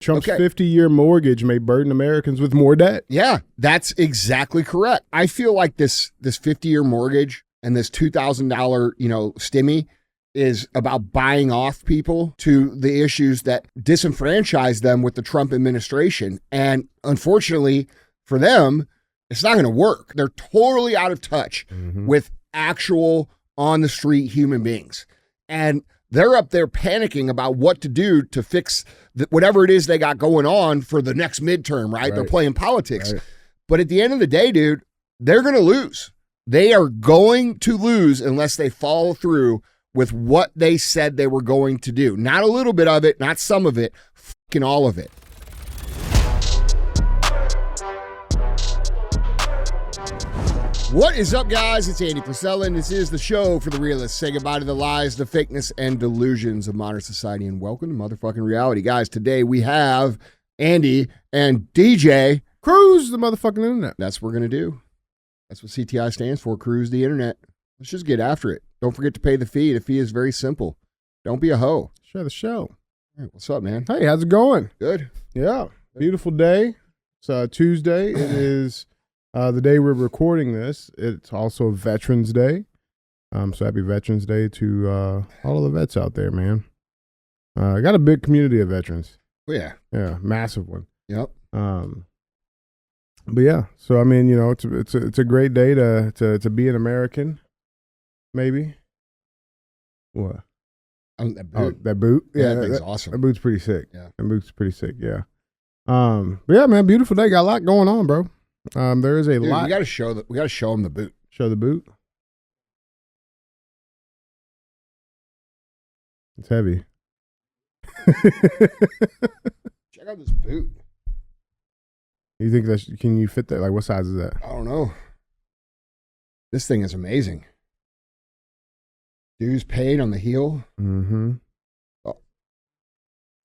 Trump's 50-year mortgage may burden Americans with more debt. Yeah, that's exactly correct. I feel like this 50-year mortgage and this $2,000, stimmy is about buying off people to the issues that disenfranchise them with the Trump administration. And unfortunately for them, it's not going to work. They're totally out of touch with actual on-the-street human beings. And they're up there panicking about what to do to fix whatever it is they got going on for the next midterm, right? They're playing politics. Right. But at the end of the day, dude, they're going to lose. They are going to lose unless they follow through with what they said they were going to do. Not a little bit of it, not some of it, fucking all of it. What is up, guys? It's Andy Frisella, and this is the show for the realists. Say goodbye to the lies, the fakeness, and delusions of modern society, and welcome to motherfucking reality. Guys, today we have Andy and DJ. Cruise the motherfucking internet. That's what we're going to do. That's what CTI stands for, cruise the internet. Let's just get after it. Don't forget to pay the fee. The fee is very simple. Don't be a hoe. Share the show. All right, what's up, man? Hey, how's it going? Good. Yeah, beautiful day. It's Tuesday. It is the day we're recording this. It's also Veterans Day. So happy Veterans Day to all of the vets out there, man. I got a big community of veterans. Oh, yeah. Yeah, massive one. Yep. But yeah, so I mean, it's a great day to be an American. Maybe. What? That boot. Oh, that boot. Yeah, that thing's awesome. That boot's pretty sick. Yeah. That boot's pretty sick. Yeah. But yeah, man, beautiful day. Got a lot going on, bro. There is a lot. We got to show them the boot. Show the boot. It's heavy. Check out this boot. You think can you fit that? Like, what size is that? I don't know. This thing is amazing. Dues paid on the heel. Mm-hmm. Oh.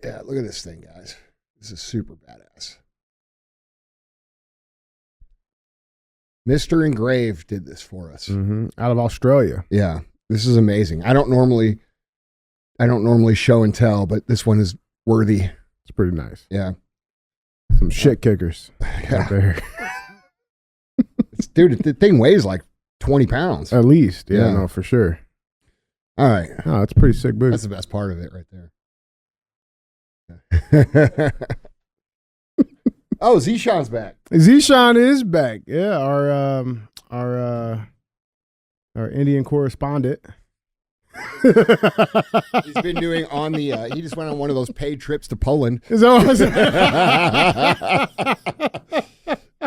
Yeah, look at this thing, guys. This is super badass. Mr. Engraved did this for us. Mm-hmm. Out of Australia. Yeah, this is amazing. I don't normally show and tell, but this one is worthy. It's pretty nice. Yeah. Some shit kickers out there. Dude, the thing weighs like 20 pounds. At least. Yeah, no, for sure. All right. Oh, it's a pretty sick boot. That's the best part of it right there. Oh, Zishan's back. Zishan is back. Yeah, our Indian correspondent. He's been doing he just went on one of those paid trips to Poland. Is that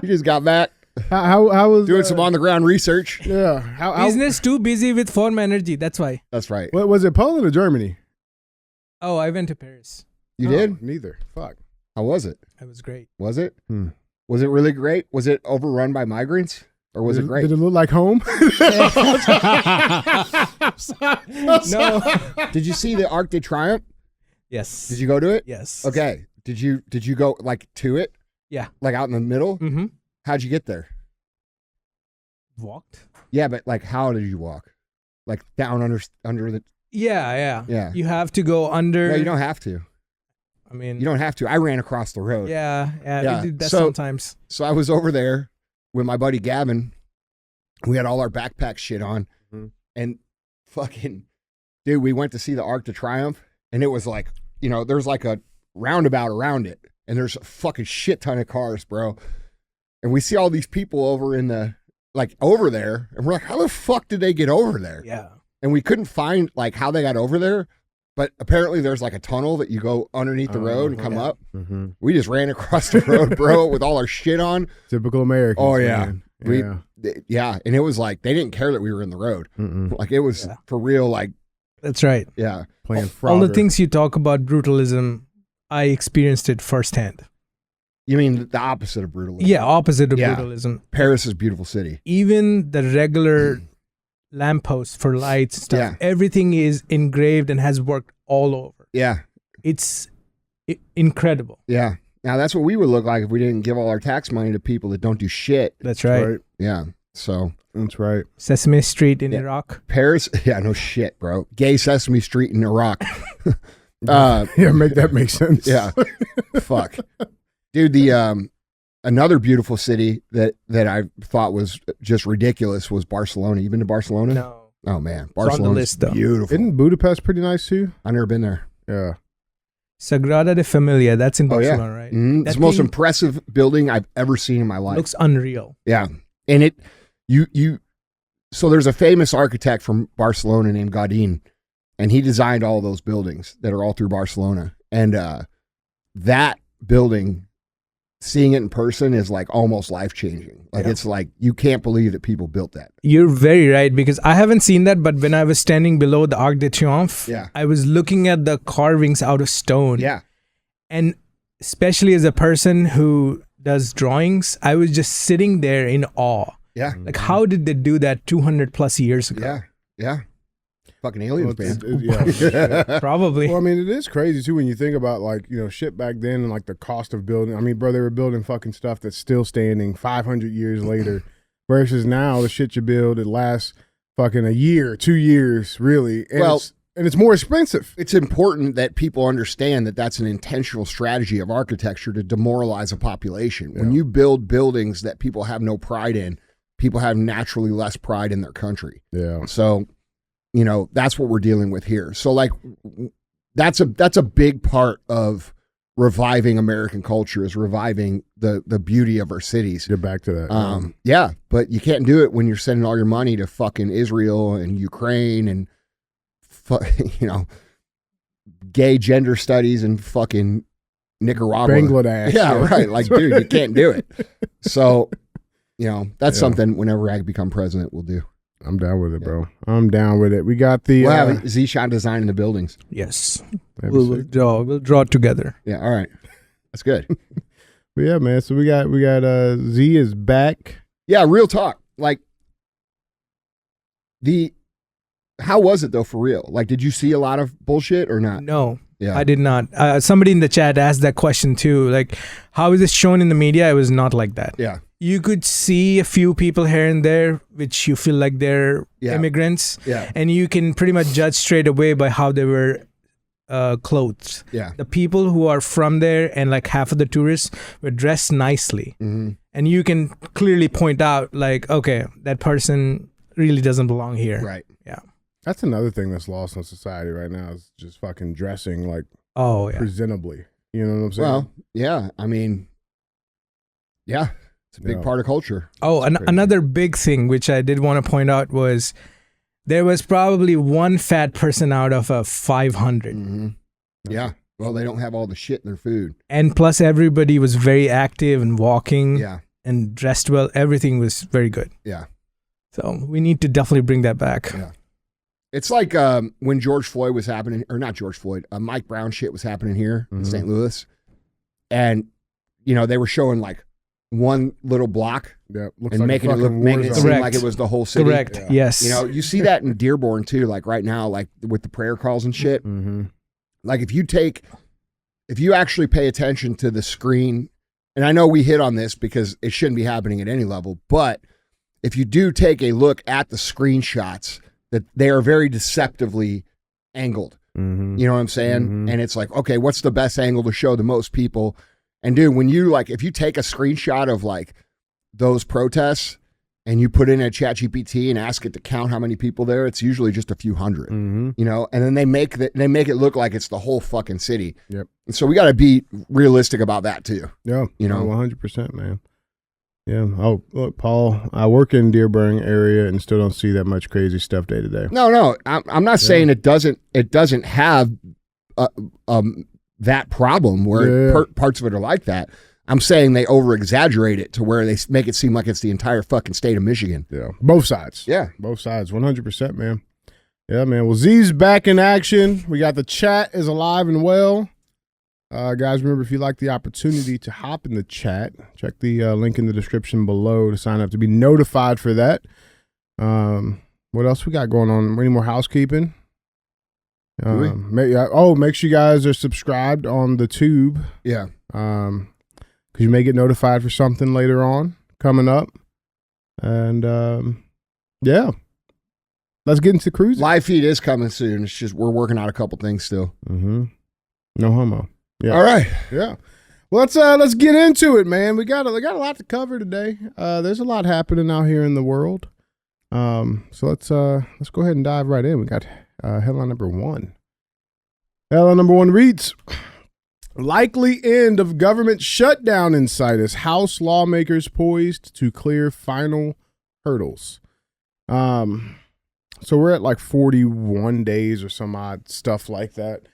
He just got back. How was doing some on the ground research? Yeah. Business too busy with form energy. That's why. That's right. What was it, Poland or Germany? Oh, I went to Paris. You did? Neither. Fuck. How was it? It was great. Was it? Was it really great? Was it overrun by migrants? Or was it great? Did it look like home? No. Did you see the Arc de Triomphe? Yes. Did you go to it? Yes. Okay. Did you go like to it? Yeah. Like out in the middle? Mm-hmm. How'd you get there? Walked. Yeah, but like how did you walk? Like down under the Yeah. You have to go under. No, you don't have to. I mean, you don't have to. I ran across the road. Yeah. We did that So- sometimes. So I was over there with my buddy Gavin. We had all our backpack shit on. And fucking, dude, we went to see the Arc de Triomphe. And it was like, there's like a roundabout around it. And there's a fucking shit ton of cars, bro. And we see all these people over over there. And we're like, how the fuck did they get over there? Yeah. And we couldn't find like how they got over there. But apparently there's like a tunnel that you go underneath the road and come up. Mm-hmm. We just ran across the road, bro, with all our shit on. Typical Americans. Oh, yeah. Man. Yeah. And it was like, they didn't care that we were in the road. Mm-mm. Like it was for real. Like, That's right. yeah. Playing Frogger. All the things you talk about brutalism, I experienced it firsthand. You mean the opposite of brutalism? Yeah, opposite of brutalism. Paris is a beautiful city. Even the regular lampposts for lights and stuff, everything is engraved and has worked all over. Yeah. It's incredible. Yeah. Now that's what we would look like if we didn't give all our tax money to people that don't do shit. That's right. Yeah. So that's right. Sesame Street in Iraq. Paris. Yeah, no shit, bro. Gay Sesame Street in Iraq. Yeah, make that make sense. Yeah. Fuck. Dude, the another beautiful city that I thought was just ridiculous was Barcelona. You been to Barcelona? No. Oh man, It's on the Barcelona's list, though. beautiful. Isn't Budapest pretty nice too? I've never been there. Yeah. Sagrada de Familia, that's in Oh, yeah. Barcelona, right? Mhm. It's That the most thing impressive building I've ever seen in my life. looks unreal. Yeah. And so there's a famous architect from Barcelona named Gaudí, and he designed all those buildings that are all through Barcelona. And that building, seeing it in person is like almost life-changing. Like Yeah. it's like you can't believe that people built that. You're very right, because I haven't seen that, but when I was standing below the Arc de Triomphe, Yeah. I was looking at the carvings out of stone. Yeah. And especially as a person who does drawings, I was just sitting there in awe. Yeah. Like, how did they do that 200 plus years ago? Yeah. Yeah. Fucking aliens, Well, man. yeah. Probably. Well, I mean, it is crazy too when you think about like, shit back then and like the cost of building. I mean, bro, they were building fucking stuff that's still standing 500 years later, versus now the shit you build, it lasts fucking a year, 2 years, really. And Well, it's more expensive. It's important that people understand that that's an intentional strategy of architecture to demoralize a population. When you build buildings that people have no pride in, people have naturally less pride in their country. Yeah. So, that's what we're dealing with here. So like that's a big part of reviving American culture, is reviving the beauty of our cities. Get back to that. Yeah, but you can't do it when you're sending all your money to fucking Israel and Ukraine and gay gender studies and fucking Nicaragua. Bangladesh. Yeah, right. Like, dude, you can't do it. So, that's something whenever I become president, we'll do. I'm down with it, bro. I'm down with it. We got the We'll have Zishan designing the buildings. Yes. that'd be sick. We'll draw it together. Yeah, all right. That's good. But yeah, man. So we got Z is back. Yeah, real talk. Like, how was it though, for real? Like, did you see a lot of bullshit or not? No, Yeah. I did not. Somebody in the chat asked that question too. Like, how is this shown in the media? It was not like that. Yeah. You could see a few people here and there, which you feel like they're immigrants. Yeah. And you can pretty much judge straight away by how they were clothed. Yeah. The people who are from there and like half of the tourists were dressed nicely. Mm-hmm. And you can clearly point out like, okay, that person really doesn't belong here. Right. Yeah. That's another thing that's lost in society right now, is just fucking dressing like presentably. You know what I'm saying? Well, yeah. I mean, yeah. It's a big part of culture. Oh, another big thing which I did want to point out was there was probably one fat person out of a 500. Mm-hmm. Yeah. Well, they don't have all the shit in their food. And plus everybody was very active and walking Yeah. and dressed well. Everything was very good. Yeah. So we need to definitely bring that back. Yeah. It's like when George Floyd was happening, or not George Floyd, Mike Brown shit was happening here in St. Louis. And, they were showing like one little block Yeah, and making it seem Correct. like it was the whole city. Correct. Yeah. Yes. You see that in Dearborn too, like right now, like with the prayer calls and shit. Mm-hmm. Like if you actually pay attention to the screen, and I know we hit on this because it shouldn't be happening at any level, but if you do take a look at the screenshots, that they are very deceptively angled. Mm-hmm. You know what I'm saying? Mhm. And it's like, okay, what's the best angle to show the most people? And dude, when you if you take a screenshot of like those protests and you put in a ChatGPT and ask it to count how many people there, it's usually just a few hundred, Mm-hmm. and then they make it look like it's the whole fucking city. Yep. And so we got to be realistic about that too. Yeah. 100%, man. Yeah. Oh, look, Paul, I work in Dearborn area and still don't see that much crazy stuff day to day. No, I'm not saying it doesn't have that problem where parts of it are like that. I'm saying they over exaggerate it to where they make it seem like it's the entire fucking state of Michigan. Yeah. Both sides. Yeah. Both sides. 100%, man. Yeah, man. Well, Z's back in action. We got the chat is alive and well. Guys, remember, if you like the opportunity to hop in the chat, check the link in the description below to sign up to be notified for that. What else we got going on? Any more housekeeping? Make sure you guys are subscribed on the tube. Yeah. Because you may get notified for something later on coming up. And yeah, let's get into cruising. Live feed is coming soon. It's just we're working out a couple things still. Mm-hmm. No homo. Yeah. All right. Yeah. Well, let's get into it, man. We got a lot to cover today. There's a lot happening out here in the world. So let's go ahead and dive right in. We got headline number one. Headline number one reads, likely end of government shutdown in sight as House lawmakers poised to clear final hurdles. So we're at like 41 days or some odd stuff like that.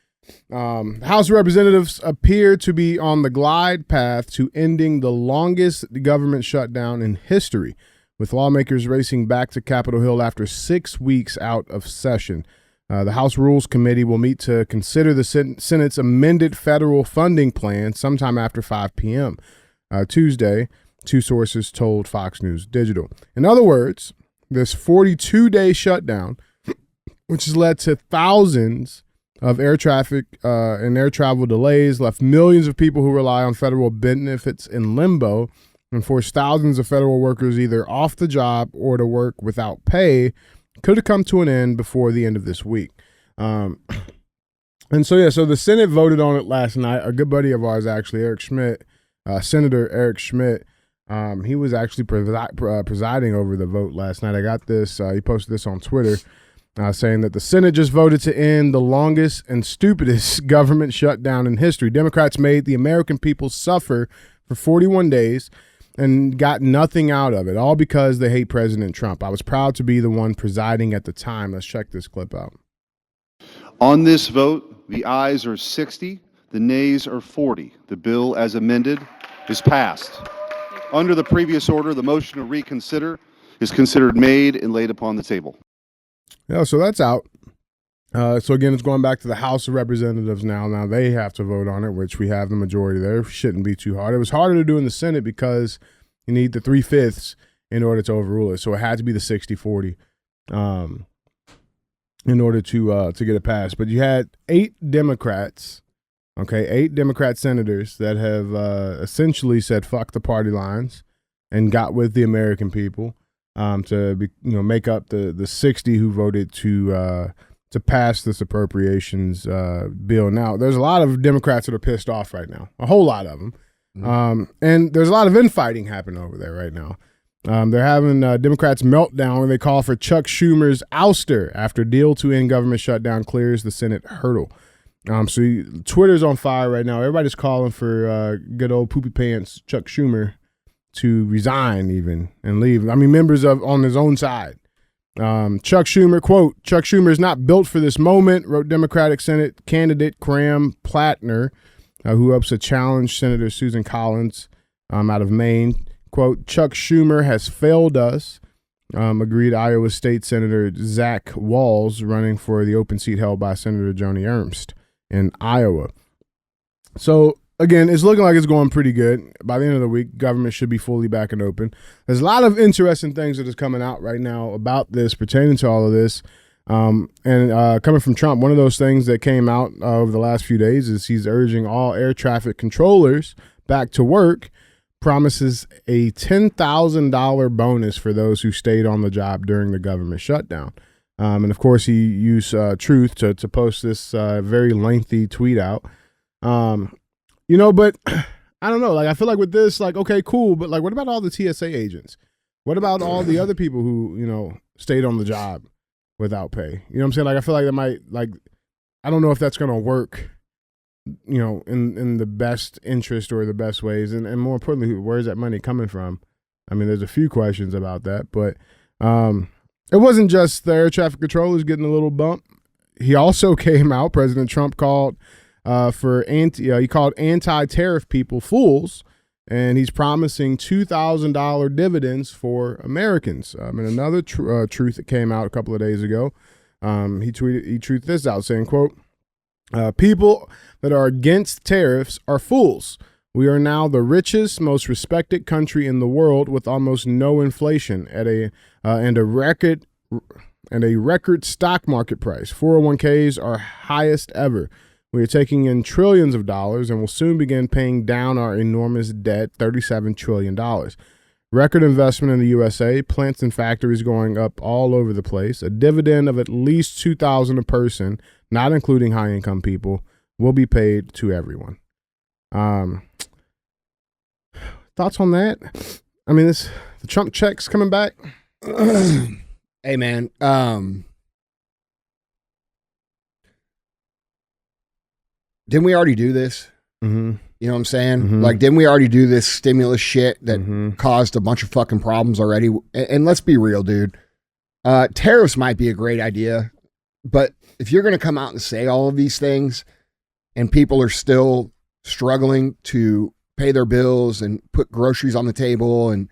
House representatives appear to be on the glide path to ending the longest government shutdown in history, with lawmakers racing back to Capitol Hill after 6 weeks out of session. The House Rules Committee will meet to consider the Senate's amended federal funding plan sometime after 5 p.m. Tuesday, two sources told Fox News Digital. In other words, this 42-day shutdown, which has led to thousands of air traffic and air travel delays, left millions of people who rely on federal benefits in limbo, and forced thousands of federal workers either off the job or to work without pay, could have come to an end before the end of this week. So the Senate voted on it last night. A good buddy of ours, actually, Senator Eric Schmidt, he was actually presiding over the vote last night. I got this. He posted this on Twitter. Saying that the Senate just voted to end the longest and stupidest government shutdown in history. Democrats made the American people suffer for 41 days and got nothing out of it, all because they hate President Trump. I was proud to be the one presiding at the time. Let's check this clip out. On this vote, the ayes are 60, the nays are 40. The bill as amended is passed. Under the previous order, the motion to reconsider is considered made and laid upon the table. Yeah, so that's out. So again, it's going back to the House of Representatives now. Now they have to vote on it, which we have the majority there. Shouldn't be too hard. It was harder to do in the Senate because you need the 3/5 in order to overrule it. So it had to be the 60-40 in order to get it passed. But you had 8 Democrats, 8 Democrat senators that have essentially said fuck the party lines and got with the American people. To make up the 60 who voted to pass this appropriations bill. Now, there's a lot of Democrats that are pissed off right now, a whole lot of them, and there's a lot of infighting happening over there right now. They're having Democrats meltdown when they call for Chuck Schumer's ouster after deal to end government shutdown clears the Senate hurdle. So Twitter's on fire right now. Everybody's calling for good old poopy pants Chuck Schumer to resign even and leave. I mean, members on his own side. Chuck Schumer, quote, Chuck Schumer is not built for this moment, wrote Democratic Senate candidate Graham Plattner, who hopes to challenge Senator Susan Collins out of Maine. Quote, Chuck Schumer has failed us, agreed Iowa State Senator Zach Walz, running for the open seat held by Senator Joni Ernst in Iowa. So, again, it's looking like it's going pretty good. By the end of the week, government should be fully back and open. There's a lot of interesting things that is coming out right now about this, pertaining to all of this. And coming from Trump, one of those things that came out over the last few days is he's urging all air traffic controllers back to work, promises a $10,000 bonus for those who stayed on the job during the government shutdown. And, of course, he used Truth to post this very lengthy tweet out. But I don't know. Like, I feel like with this, like, okay, cool. But, like, what about all the TSA agents? What about all the other people who, stayed on the job without pay? You know what I'm saying? Like, I feel like that might, like, I don't know if that's going to work, in the best interest or the best ways. And more importantly, where's that money coming from? I mean, there's a few questions about that. But it wasn't just the air traffic controllers getting a little bump. He also came out, President Trump called he called anti-tariff people fools, and he's promising $2,000 dividends for Americans. And another truth that came out a couple of days ago, he tweeted this out saying, quote, people that are against tariffs are fools. We are now the richest, most respected country in the world with almost no inflation and a record stock market price. 401ks are highest ever. We are taking in trillions of dollars and will soon begin paying down our enormous debt, $37 trillion. Record investment in the USA, plants and factories going up all over the place, a dividend of at least $2,000 a person, not including high-income people, will be paid to everyone. Thoughts on that? I mean, the Trump checks coming back. Hey, man. Didn't we already do this? Mm-hmm. You know what I'm saying? Mm-hmm. Like, didn't we already do this stimulus shit that Mm-hmm. caused a bunch of fucking problems already? And let's be real, dude. Tariffs might be a great idea, but if you're going to come out and say all of these things and people are still struggling to pay their bills and put groceries on the table and,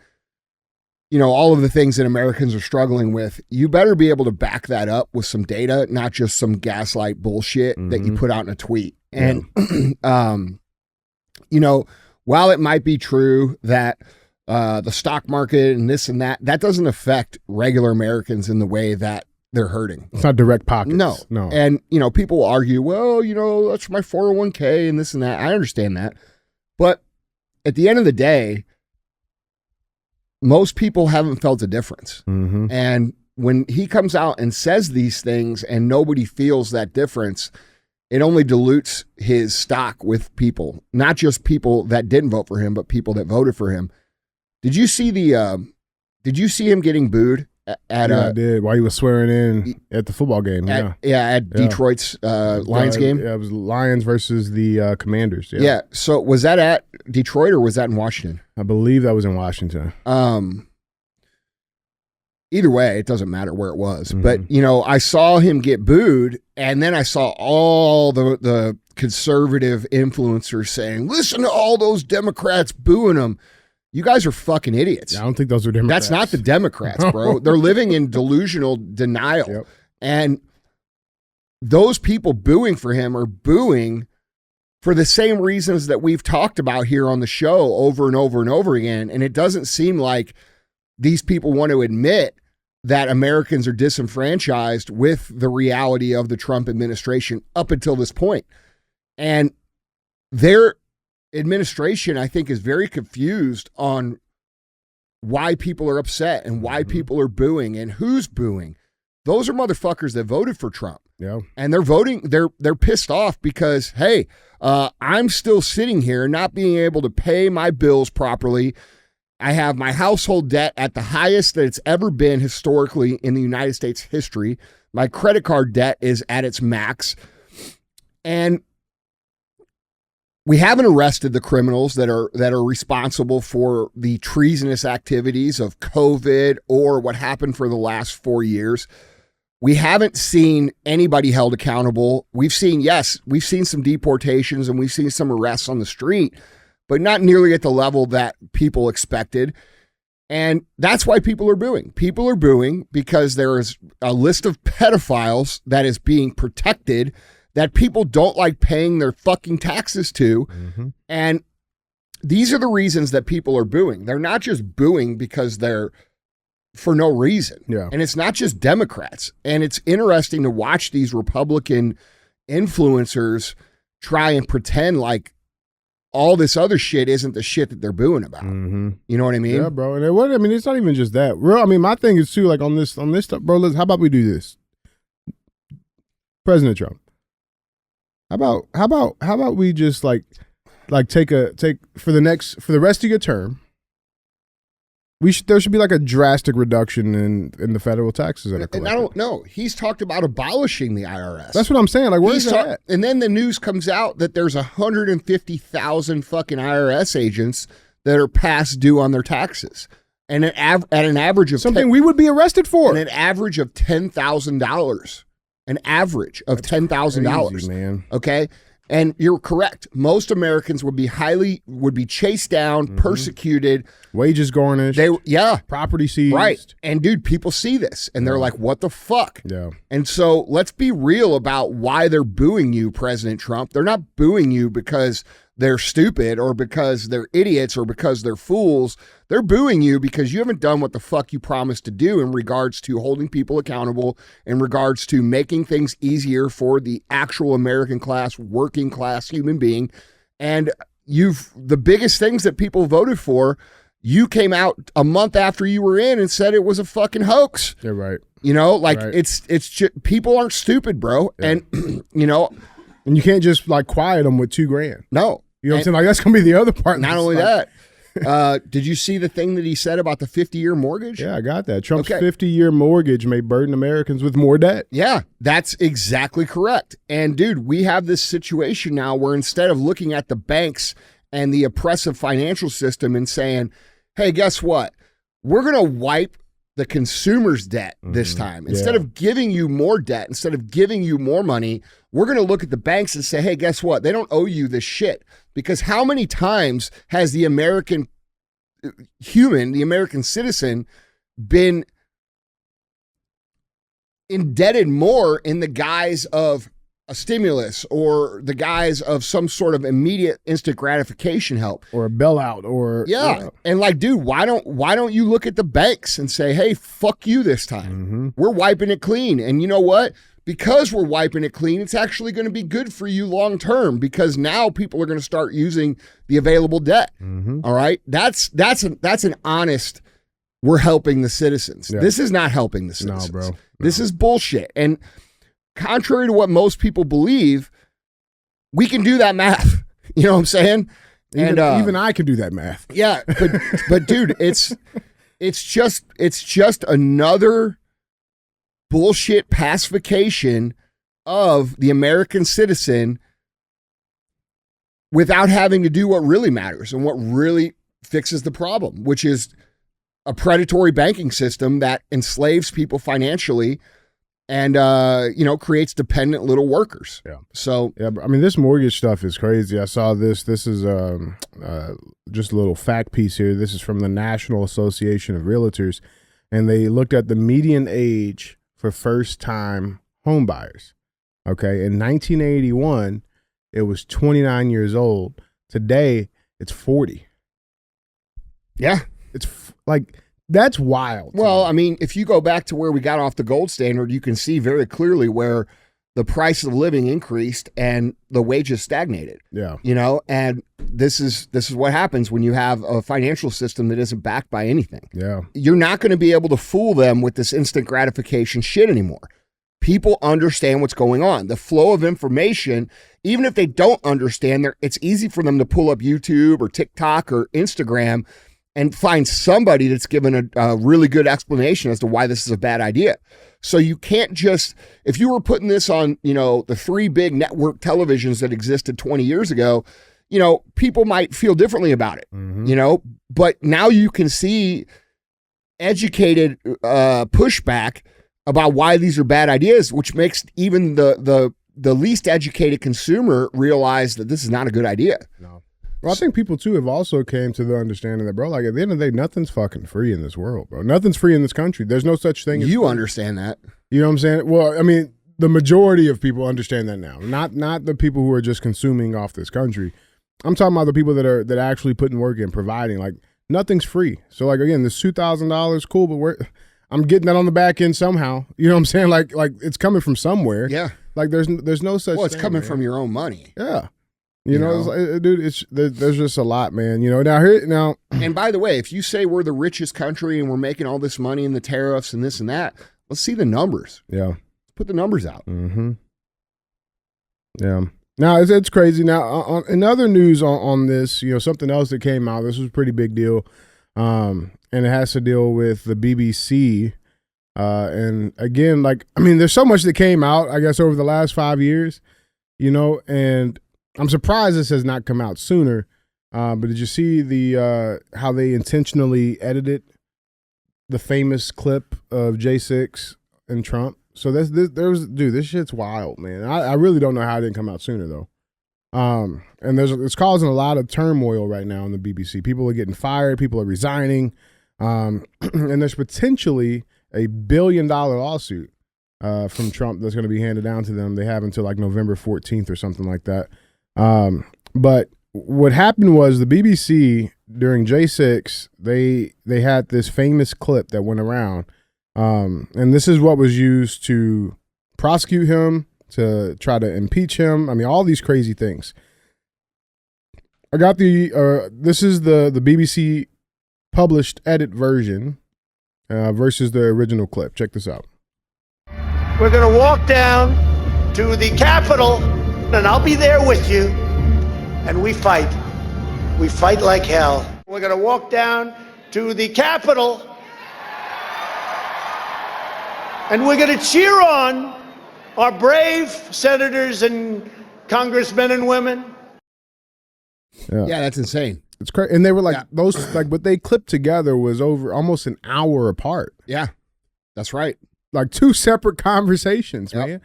you know, all of the things that Americans are struggling with, you better be able to back that up with some data, not just some gaslight bullshit that you put out in a tweet. And, you know, while it might be true that the stock market and this and that doesn't affect regular Americans in the way that they're hurting. It's not direct pockets. No. No. And, you know, people will argue, well, you know, that's my 401k and this and that. I understand that. But at the end of the day, most people haven't felt a difference. Mm-hmm. And when he comes out and says these things and nobody feels that difference, it only dilutes his stock with people, not just people that didn't vote for him, but people that voted for him. Did you see him getting booed at I did while he was swearing in at the football game. at Detroit's Lions game? Yeah, it was Lions versus the Commanders. Yeah. So was that at Detroit or was that in Washington? I believe that was in Washington. Either way, it doesn't matter where it was. But, you know, I saw him get booed, and then I saw all the conservative influencers saying, listen to all those Democrats booing him. You guys are fucking idiots. Yeah, I don't think those are Democrats. That's not the Democrats, bro. They're living in delusional denial. Yep. And those people booing for him are booing for the same reasons that we've talked about here on the show over and over and over again. And it doesn't seem like these people want to admit that Americans are disenfranchised with the reality of the Trump administration up until this point. And their administration, I think, is very confused on why people are upset and why people are booing and who's booing. Those are motherfuckers that voted for Trump. Yeah. And they're pissed off because, hey, I'm still sitting here not being able to pay my bills properly. I have my household debt at the highest that it's ever been historically in the United States history. My credit card debt is at its max. And we haven't arrested the criminals that are responsible for the treasonous activities of COVID or what happened for the last 4 years. We haven't seen anybody held accountable. We've seen some deportations and we've seen some arrests on the street, but not nearly at the level that people expected. And that's why people are booing. People are booing because there is a list of pedophiles that is being protected that people don't like paying their fucking taxes to. Mm-hmm. And these are the reasons that people are booing. They're not just booing because they're for no reason. Yeah. And it's not just Democrats. And it's interesting to watch these Republican influencers try and pretend like all this other shit isn't the shit that they're booing about. Mm-hmm. You know what I mean? Yeah, bro. And it's not even just that. My thing is too, like on this stuff, bro. How about we do this? President Trump. How about we just take for the rest of your term. There should be like a drastic reduction in the federal taxes that are collected. And I don't know. He's talked about abolishing the IRS. That's what I'm saying. Like, where's that at? And then the news comes out that there's 150,000 fucking IRS agents that are past due on their taxes, and at an average of something we would be arrested for. And an average of $10,000. An average of $10,000, man. Okay. And you're correct. Most Americans would be chased down, persecuted, wages garnished. Property seized. Right. And dude, people see this and they're like, what the fuck? Yeah. And so let's be real about why they're booing you, President Trump. They're not booing you because they're stupid or because they're idiots or because they're fools. They're booing you because you haven't done what the fuck you promised to do in regards to holding people accountable, in regards to making things easier for the actual American class, working class human being. And the biggest things that people voted for, you came out a month after you were in and said it was a fucking hoax. Yeah, right. You know, like right. it's just, people aren't stupid, bro. Yeah. And, you know, And you can't just like quiet them with $2,000. No. You know what I'm saying? Like that's gonna be the other part. Not only like, that, did you see the thing that he said about the 50-year mortgage? Yeah, I got that. Trump's 50-year mortgage may burden Americans with more debt. Yeah, that's exactly correct. And dude, we have this situation now where instead of looking at the banks and the oppressive financial system and saying, hey, guess what? We're going to wipe the consumer's debt this time. Instead of giving you more debt, instead of giving you more money, we're going to look at the banks and say, hey, guess what? They don't owe you this shit. Because how many times has the American human, the American citizen, been indebted more in the guise of a stimulus or the guise of some sort of immediate instant gratification help or a bailout or and like, dude, why don't you look at the banks and say, hey, fuck you this time? We're wiping it clean. And you know what? Because we're wiping it clean, it's actually going to be good for you long term because now people are going to start using the available debt. All right, that's an honest. We're helping the citizens. This is not helping the citizens. No, bro. No. This is bullshit. And contrary to what most people believe, we can do that math. You know what I'm saying? Even I can do that math. Yeah, but dude, it's just another bullshit pacification of the American citizen without having to do what really matters and what really fixes the problem, which is a predatory banking system that enslaves people financially and creates dependent little workers. Yeah. So yeah, I mean, this mortgage stuff is crazy. I saw this. This is just a little fact piece here. This is from the National Association of Realtors, and they looked at the median age for first-time home buyers. Okay, in 1981, it was 29 years old. Today, it's 40. Yeah, it's like that's wild. Well, I mean, if you go back to where we got off the gold standard, you can see very clearly where the price of living increased and the wages stagnated. Yeah, and this is what happens when you have a financial system that isn't backed by anything. Yeah, you're not going to be able to fool them with this instant gratification shit anymore. People understand what's going on. The flow of information, even if they don't understand, it's easy for them to pull up YouTube or TikTok or Instagram and find somebody that's given a really good explanation as to why this is a bad idea. So you can't just, if you were putting this on, the three big network televisions that existed 20 years ago, people might feel differently about it, but now you can see educated pushback about why these are bad ideas, which makes even the least educated consumer realize that this is not a good idea. No. Well, I think people too have also came to the understanding that, bro, like at the end of the day, nothing's fucking free in this world, bro. Nothing's free in this country. There's no such thing. You understand that. You know what I'm saying? Well, I mean, the majority of people understand that now. Not the people who are just consuming off this country. I'm talking about the people that are actually putting work in, providing. Like nothing's free. So like again, this $2,000, cool, but I'm getting that on the back end somehow. You know what I'm saying? Like it's coming from somewhere. Yeah. Like there's no such. Well, it's thing, coming man. from your own money. Yeah. You know? It's like, dude, there's just a lot, man. Now. And by the way, if you say we're the richest country and we're making all this money in the tariffs and this and that, let's see the numbers. Yeah. Let's put the numbers out. Mm-hmm. Yeah. Now it's crazy. Now, in other news on this, something else that came out. This was a pretty big deal, and it has to deal with the BBC. And again, there's so much that came out, I guess, over the last 5 years, and I'm surprised this has not come out sooner. But did you see the how they intentionally edited the famous clip of J6 and Trump? So this shit's wild, man. I really don't know how it didn't come out sooner though. And it's causing a lot of turmoil right now in the BBC. People are getting fired. People are resigning. And there's potentially a $1 billion lawsuit from Trump that's going to be handed down to them. They have until like November 14th or something like that. But what happened was the BBC during J6, they had this famous clip that went around. And this is what was used to prosecute him, to try to impeach him. I mean, all these crazy things. I got this is the BBC published edit version versus the original clip. Check this out. We're going to walk down to the Capitol And I'll be there with you. And we fight. We fight like hell. We're going to walk down to the Capitol. And we're going to cheer on our brave senators and congressmen and women. Yeah, that's insane. It's crazy. And they were like, those, like what they clipped together was over almost an hour apart. Yeah, that's right. Like two separate conversations, man.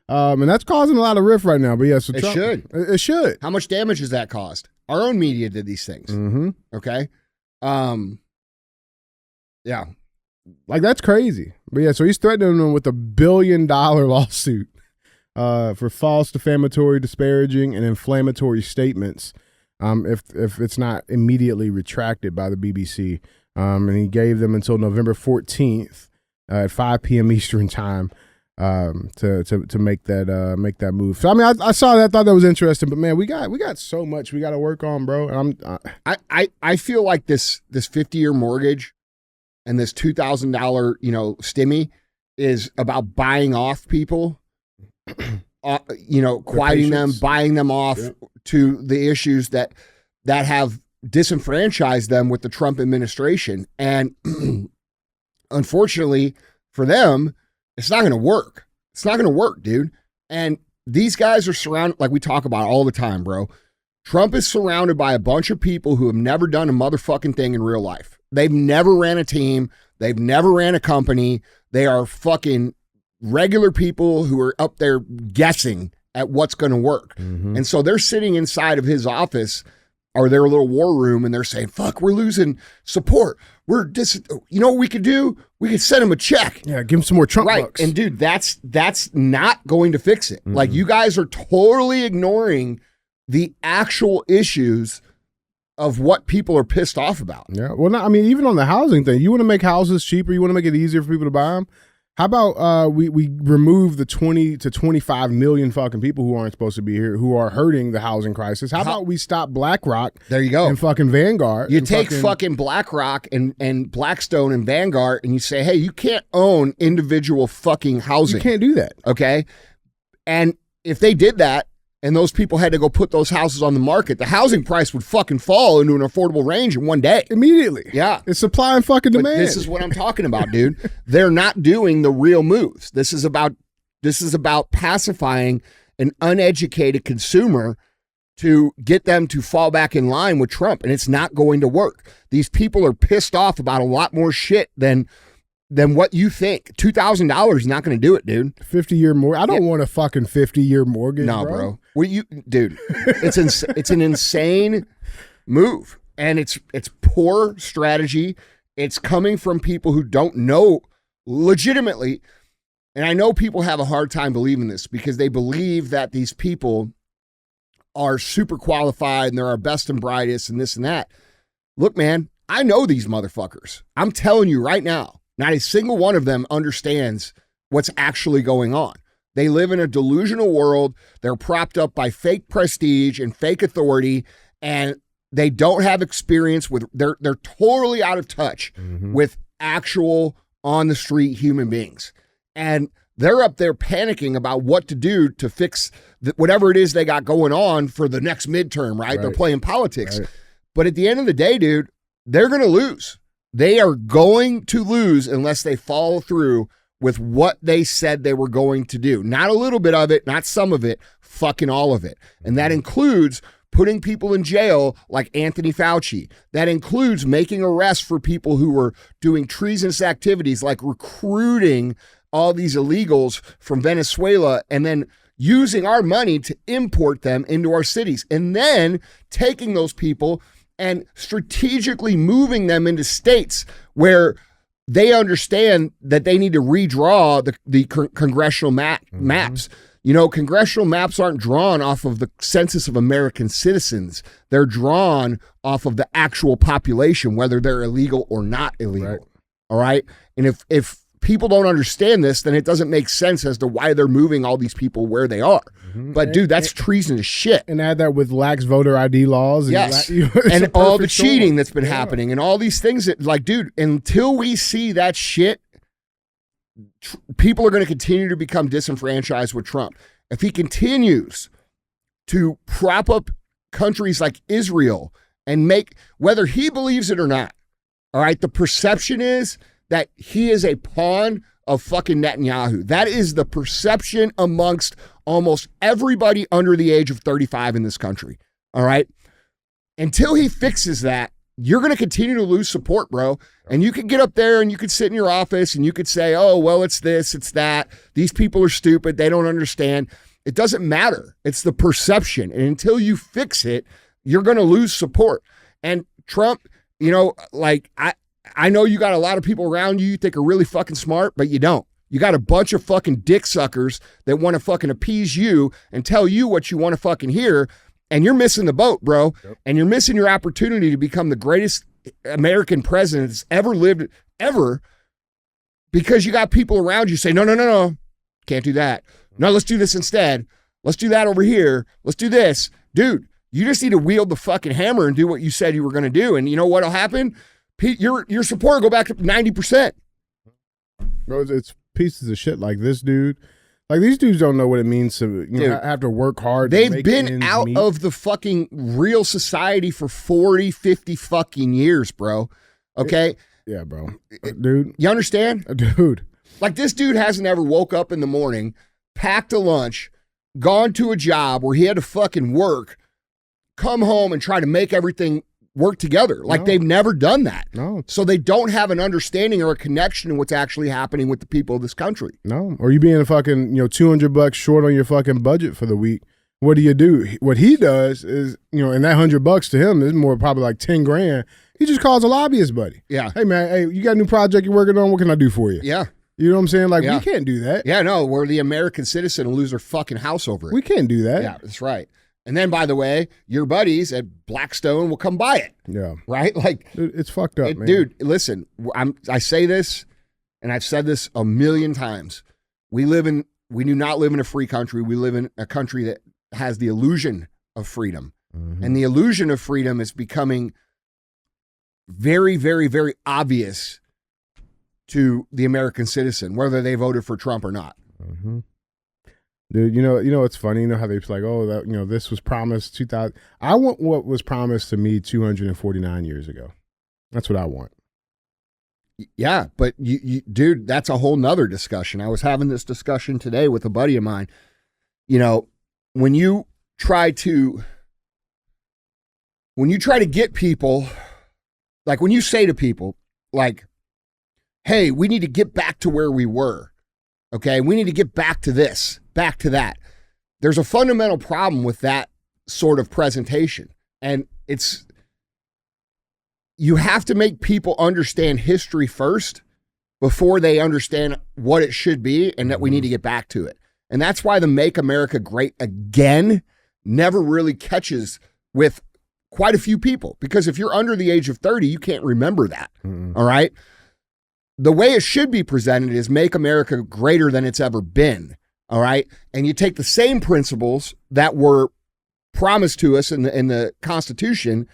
And that's causing a lot of rift right now. But yeah, so It Trump, should. It should. How much damage has that caused? Our own media did these things. Mm-hmm. Okay. Yeah. Like, that's crazy. But yeah, so he's threatening them with $1 billion lawsuit for false, defamatory, disparaging, and inflammatory statements if it's not immediately retracted by the BBC. And he gave them until November 14th at 5 p.m. Eastern time to make that move. So I mean, I saw that, thought that was interesting. But man, we got so much we got to work on, bro. And I feel like this 50-year mortgage and this $2,000 stimmy is about buying off people, quieting them, buying them off to the issues that have disenfranchised them with the Trump administration. And unfortunately for them, it's not going to work. It's not going to work, dude. And these guys are surrounded, like we talk about all the time, bro. Trump is surrounded by a bunch of people who have never done a motherfucking thing in real life. They've never ran a team. They've never ran a company. They are fucking regular people who are up there guessing at what's going to work. Mm-hmm. And so they're sitting inside of his office or their little war room and they're saying, fuck, we're losing support. You know what we could do? We could send him a check. Yeah, give him some more Trump bucks. And dude, that's not going to fix it. Mm-hmm. Like, you guys are totally ignoring the actual issues of what people are pissed off about. Yeah. Well, I mean, even on the housing thing, you want to make houses cheaper, you want to make it easier for people to buy them. How about we remove the 20 to 25 million fucking people who aren't supposed to be here, who are hurting the housing crisis? How about we stop BlackRock? There you go. And fucking Vanguard. You take fucking BlackRock and Blackstone and Vanguard and you say, hey, you can't own individual fucking housing. You can't do that. Okay. And if they did that, and those people had to go put those houses on the market, the housing price would fucking fall into an affordable range in one day. Immediately. Yeah. It's supply and fucking demand. This is what I'm talking about, dude. They're not doing the real moves. This is about pacifying an uneducated consumer to get them to fall back in line with Trump, and it's not going to work. These people are pissed off about a lot more shit than what you think. $2,000 is not going to do it, dude. 50-year mortgage. I don't want a fucking 50-year mortgage. No, bro. Dude, it's an insane move, and it's poor strategy. It's coming from people who don't know legitimately. And I know people have a hard time believing this because they believe that these people are super qualified and they're our best and brightest and this and that. Look, man, I know these motherfuckers. I'm telling you right now. Not a single one of them understands what's actually going on. They live in a delusional world. They're propped up by fake prestige and fake authority, and they don't have experience with. They're totally out of touch with actual on the street human beings, and they're up there panicking about what to do to fix whatever it is they got going on for the next midterm. Right? They're playing politics, but at the end of the day, dude, they're going to lose. They are going to lose unless they follow through with what they said they were going to do. Not a little bit of it, not some of it, fucking all of it. And that includes putting people in jail like Anthony Fauci. That includes making arrests for people who were doing treasonous activities like recruiting all these illegals from Venezuela and then using our money to import them into our cities and then taking those people and strategically moving them into states where they understand that they need to redraw the congressional maps. You know, congressional maps aren't drawn off of the census of American citizens. They're drawn off of the actual population, whether they're illegal or not illegal. Right. All right. And if people don't understand this, then it doesn't make sense as to why they're moving all these people where they are. But dude, that's treasonous shit. And add that with lax voter ID laws. And yes. And all the cheating that's been happening and all these things that, like, dude, until we see that shit, people are going to continue to become disenfranchised with Trump. If he continues to prop up countries like Israel and make, whether he believes it or not, all right, the perception is that he is a pawn of fucking Netanyahu. That is the perception amongst almost everybody under the age of 35 in this country, all right? Until he fixes that, you're going to continue to lose support, bro. And you could get up there and you could sit in your office and you could say, oh, well, it's this, it's that. These people are stupid. They don't understand. It doesn't matter. It's the perception. And until you fix it, you're going to lose support. And Trump, you know, like I know you got a lot of people around you think are really fucking smart, but you don't. You got a bunch of fucking dick suckers that want to fucking appease you and tell you what you want to fucking hear. And you're missing the boat, bro. Yep. And you're missing your opportunity to become the greatest American president that's ever lived, ever, because you got people around you say, no, can't do that. No, let's do this instead. Let's do that over here. Let's do this. Dude, you just need to wield the fucking hammer and do what you said you were going to do. And you know what'll happen? Your support will go back to 90%. Bro, it's pieces of shit like this dude. Like, these dudes don't know what it means to have to work hard. They've been out of the fucking real society for 40, 50 fucking years, bro. Okay? Yeah, bro. Dude. You understand? Dude. Like, this dude hasn't ever woke up in the morning, packed a lunch, gone to a job where he had to fucking work, come home and try to make everything work together. Like, they've never done that. No. So they don't have an understanding or a connection in what's actually happening with the people of this country. No. Or you being a fucking, $200 short on your fucking budget for the week. What do? What he does is, and that $100 to him is more probably like 10 grand. He just calls a lobbyist buddy. Yeah. Hey man, hey, you got a new project you're working on? What can I do for you? Yeah. You know what I'm saying? Like, we can't do that. Yeah, no, we're the American citizen and lose their fucking house over it. We can't do that. Yeah, that's right. And then, by the way, your buddies at Blackstone will come buy it. Yeah. Right? Like, dude, it's fucked up, man. Dude, listen, I say this, and I've said this a million times. We do not live in a free country. We live in a country that has the illusion of freedom. Mm-hmm. And the illusion of freedom is becoming very, very, very obvious to the American citizen, whether they voted for Trump or not. Mm-hmm. Dude, it's funny. You know how they're like, oh, that this was promised 2000. I want what was promised to me 249 years ago. That's what I want. Yeah, but you dude, that's a whole nother discussion. I was having this discussion today with a buddy of mine. When you try to get people, like when you say to people, like, hey, we need to get back to where we were. Okay, we need to get back to this, back to that. There's a fundamental problem with that sort of presentation. And you have to make people understand history first before they understand what it should be and that we need to get back to it. And that's why the Make America Great Again never really catches with quite a few people. Because if you're under the age of 30, you can't remember that. Mm-hmm. All right? The way it should be presented is make America greater than it's ever been, all right? And you take the same principles that were promised to us in the Constitution,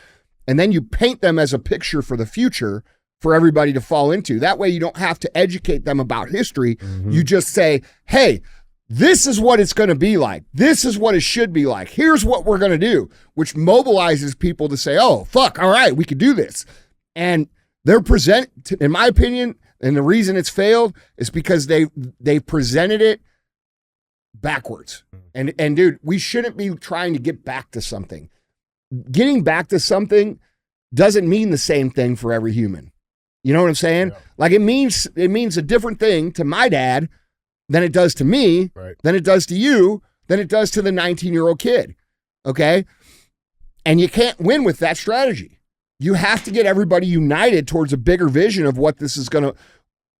and then you paint them as a picture for the future for everybody to fall into. That way you don't have to educate them about history. Mm-hmm. You just say, hey, this is what it's going to be like. This is what it should be like. Here's what we're going to do, which mobilizes people to say, oh, fuck, all right, we could do this. And they're in my opinion, and the reason it's failed is because they presented it backwards. And dude, we shouldn't be trying to get back to something. Getting back to something doesn't mean the same thing for every human. You know what I'm saying? Yeah. Like it means a different thing to my dad than it does to me, right, than it does to you, than it does to the 19-year-old kid. Okay? And you can't win with that strategy. You have to get everybody united towards a bigger vision of what this is going to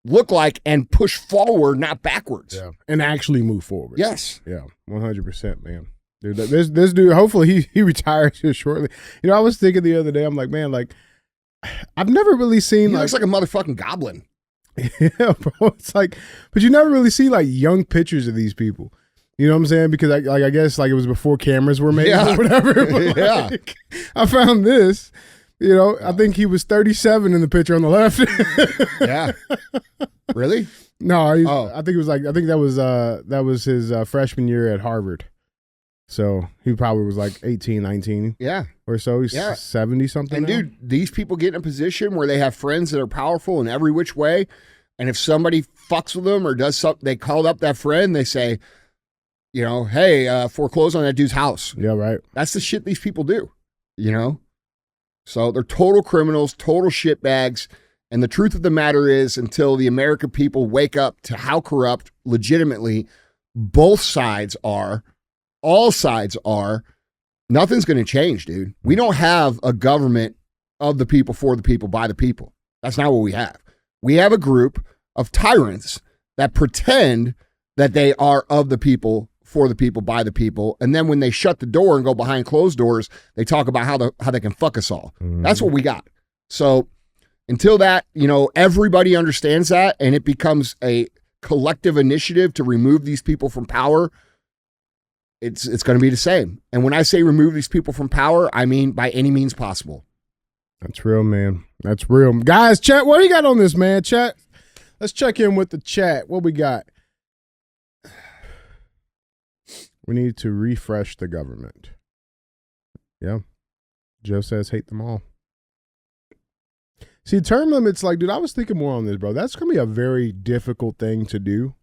look like and push forward, not backwards. Yeah. And actually move forward. Yes. Yeah. 100%, man. Dude, this dude, hopefully he retires here shortly. I was thinking the other day, I'm like, man, like, I've never really seen. He looks like a motherfucking goblin. Yeah, bro. It's like, but you never really see like young pictures of these people. You know what I'm saying? Because I guess like it was before cameras were made or whatever. But yeah. Like, I found this. I think he was 37 in the picture on the left. Yeah. Really? No, I think it was like, I think that was his freshman year at Harvard. So he probably was like 18, 19 Yeah. or so. He's Yeah. 70 something. And now. dude, these people get in a position where they have friends that are powerful in every which way. And if somebody fucks with them or does something, they called up that friend, they say, you know, hey, foreclose on that dude's house. Yeah, right. That's the shit these people do, you know? So they're total criminals, total shitbags. And the truth of the matter is, until the American people wake up to how corrupt, legitimately, both sides are, all sides are, nothing's going to change, dude. We don't have a government of the people, for the people, by the people. That's not what we have. We have a group of tyrants that pretend that they are of the people, for the people, by the people. And then when they shut the door and go behind closed doors, they talk about how they can fuck us all. That's what we got. So until that, you know, everybody understands that and it becomes a collective initiative to remove these people from power, it's going to be the same. And when I say remove these people from power, I mean by any means possible. That's real, man. That's real. Guys, chat, what do you got on this, man? Chat. Let's check in with the chat. What we got? We need to refresh the government. Yeah. Joe says hate them all. See, term limits, like, dude, I was thinking more on this, bro. That's going to be a very difficult thing to do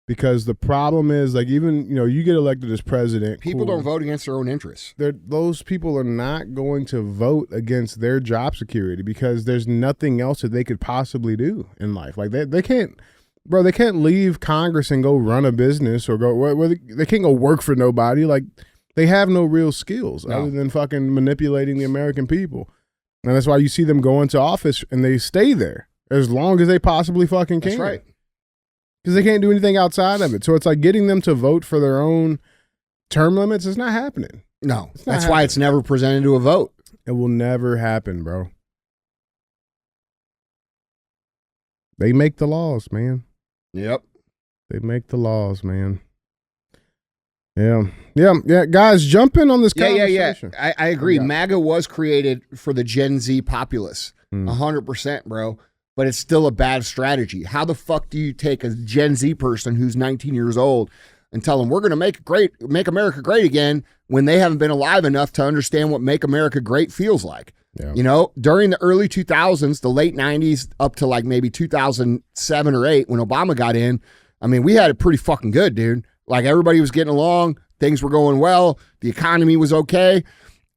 because the problem is, like, even, you know, you get elected as president. People don't vote against their own interests. Those people are not going to vote against their job security because there's nothing else that they could possibly do in life. Like, they can't, bro, they can't leave Congress and go run a business or they can't go work for nobody. Like, they have no real skills other than fucking manipulating the American people. And that's why you see them go into office and they stay there as long as they possibly fucking can. That's right. Because they can't do anything outside of it. So it's like getting them to vote for their own term limits is not happening. No, that's why it's never presented to a vote. It will never happen, bro. They make the laws, man. Yep. They make the laws, man. Yeah. Guys, jump in on this conversation. Yeah. I agree. MAGA was created for the Gen Z populace, 100%, bro. But it's still a bad strategy. How the fuck do you take a Gen Z person who's 19 years old and tell them we're going to make America great again when they haven't been alive enough to understand what make America great feels like? Yeah. You know, during the early 2000s, the late 90s, up to like maybe 2007 or 8 when Obama got in, I mean, we had it pretty fucking good, dude. Like everybody was getting along, things were going well, the economy was okay,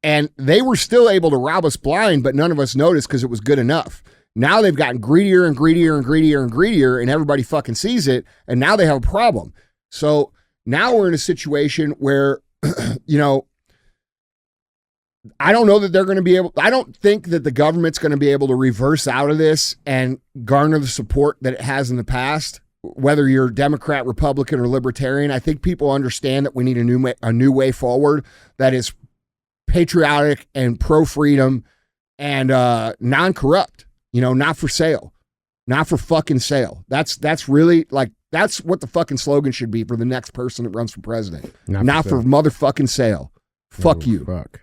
and they were still able to rob us blind, but none of us noticed because it was good enough. Now they've gotten greedier and greedier and greedier and greedier, and everybody fucking sees it, and now they have a problem. So now we're in a situation where, you know, I don't know that they're going to be able, I don't think that the government's going to be able to reverse out of this and garner the support that it has in the past. Whether you're Democrat, Republican, or Libertarian, I think people understand that we need a new way forward that is patriotic and pro-freedom and non-corrupt, you know, not for sale, not for fucking sale. That's really, like, that's what the fucking slogan should be for the next person that runs for president. Not for motherfucking sale. Fuck you. Fuck.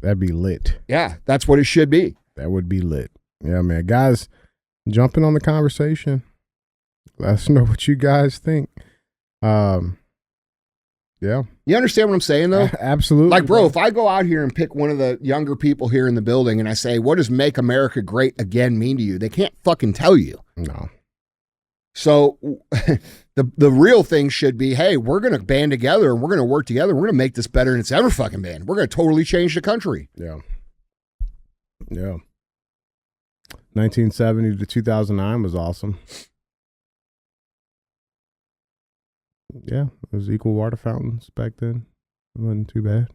That'd be lit. Yeah, that's what it should be. That would be lit. Yeah, man. Guys, jumping on the conversation. Let us know what you guys think. Yeah. You understand what I'm saying, though? Absolutely. Like, bro, if I go out here and pick one of the younger people here in the building and I say, what does make America great again mean to you? They can't fucking tell you. No. So the real thing should be, hey, we're going to band together and we're going to work together. We're going to make this better than it's ever fucking been. We're going to totally change the country. Yeah. Yeah. 1970 to 2009 was awesome. Yeah, it was equal water fountains back then. It wasn't too bad.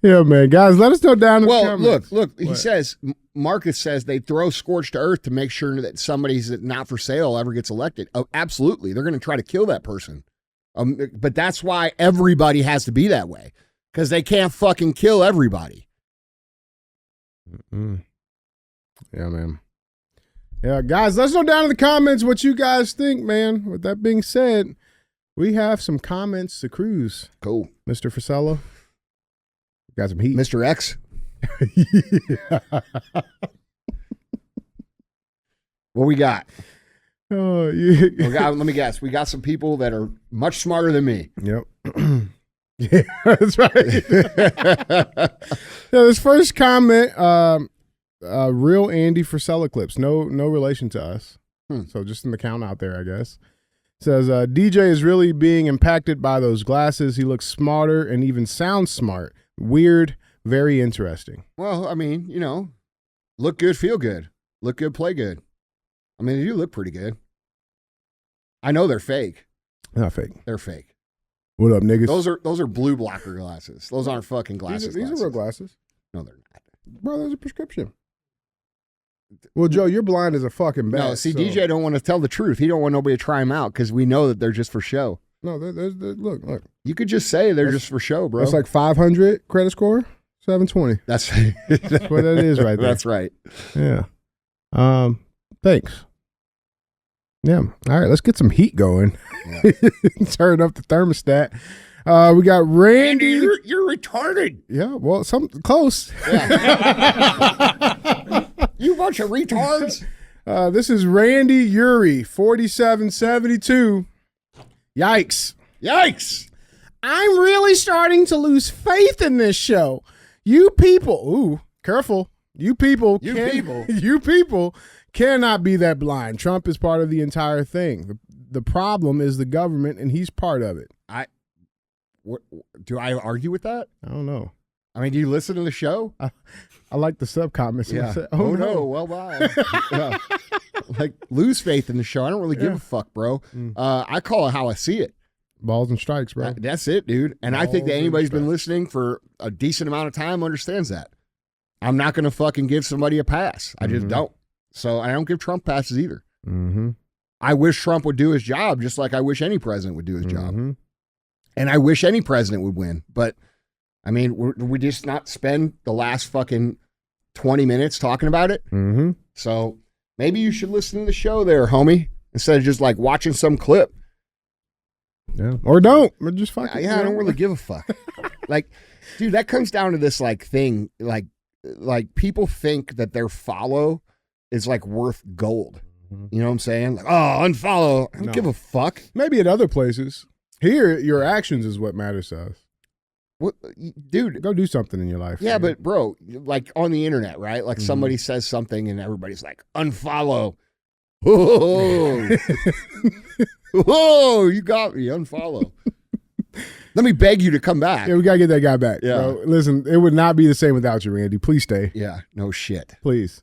Yeah, man. Guys, let us know down in the comments. Look, he says, Marcus says they throw scorched earth to make sure that somebody's not for sale ever gets elected. Oh, absolutely. They're going to try to kill that person. But that's why everybody has to be that way, because they can't fucking kill everybody. Mm-mm. Yeah, man. Yeah, guys, let us know down in the comments what you guys think, man. With that being said, we have some comments to cruise. Cool. Mr. Frisella. Got some heat. Mr. X. Yeah. What we got? Oh, yeah. Let me guess. We got some people that are much smarter than me. Yep. Yeah, that's right. Yeah, this first comment, real Andy Frisella clips. No relation to us. So just an account out there, I guess. Says DJ is really being impacted by those glasses. He looks smarter and even sounds smart. Weird, very interesting. Well, I mean, look good, feel good. Look good, play good. I mean, they do look pretty good. I know they're fake. Not fake. They're fake. What up, niggas? Those are blue blocker glasses. Those aren't fucking glasses. These are real glasses. No, they're not. Bro, there's a prescription. Well, Joe, you're blind as a fucking bat. No, see, DJ don't want to tell the truth. He don't want nobody to try him out because we know that they're just for show. No, look. You could just say they're just for show, bro. That's like 500 credit score, 720. That's what that is right there. That's right. Yeah. Thanks. Yeah. All right, let's get some heat going. Yeah. Turn up the thermostat. We got Randy. Andy, you're retarded. Yeah, well, close. Yeah. You bunch of retards. This is Randy Uri, 4772. Yikes. I'm really starting to lose faith in this show. You people, careful. You people cannot be that blind. Trump is part of the entire thing. The problem is the government, and he's part of it. Do I argue with that? I don't know. I mean, do you listen to the show? I like the sub comments. Yeah. Say, oh no. Well, bye. Yeah. Like, lose faith in the show. I don't really give a fuck, bro. I call it how I see it. Balls and strikes, bro. That's it, dude. And I think that anybody's been listening for a decent amount of time understands that. I'm not going to fucking give somebody a pass. I just don't. So I don't give Trump passes either. I wish Trump would do his job just like I wish any president would do his job. And I wish any president would win. But, I mean, we just not spend the last fucking 20 minutes talking about it? So maybe you should listen to the show there, homie, instead of just like watching some clip. Yeah. Or don't. Or just fucking. Yeah, I don't really give a fuck. Like, dude, that comes down to this like thing. Like people think that their follow is like worth gold. You know what I'm saying? Like, oh, unfollow. I don't give a fuck. Maybe at other places. Here, your actions is what matters to us. What, dude? Go do something in your life. Yeah, but bro, like on the internet, right? Like somebody says something and everybody's like, unfollow. Oh, whoa, you got me. Unfollow. Let me beg you to come back. Yeah, we got to get that guy back. Yeah. Bro. Listen, it would not be the same without you, Randy. Please stay. Yeah, no shit. Please.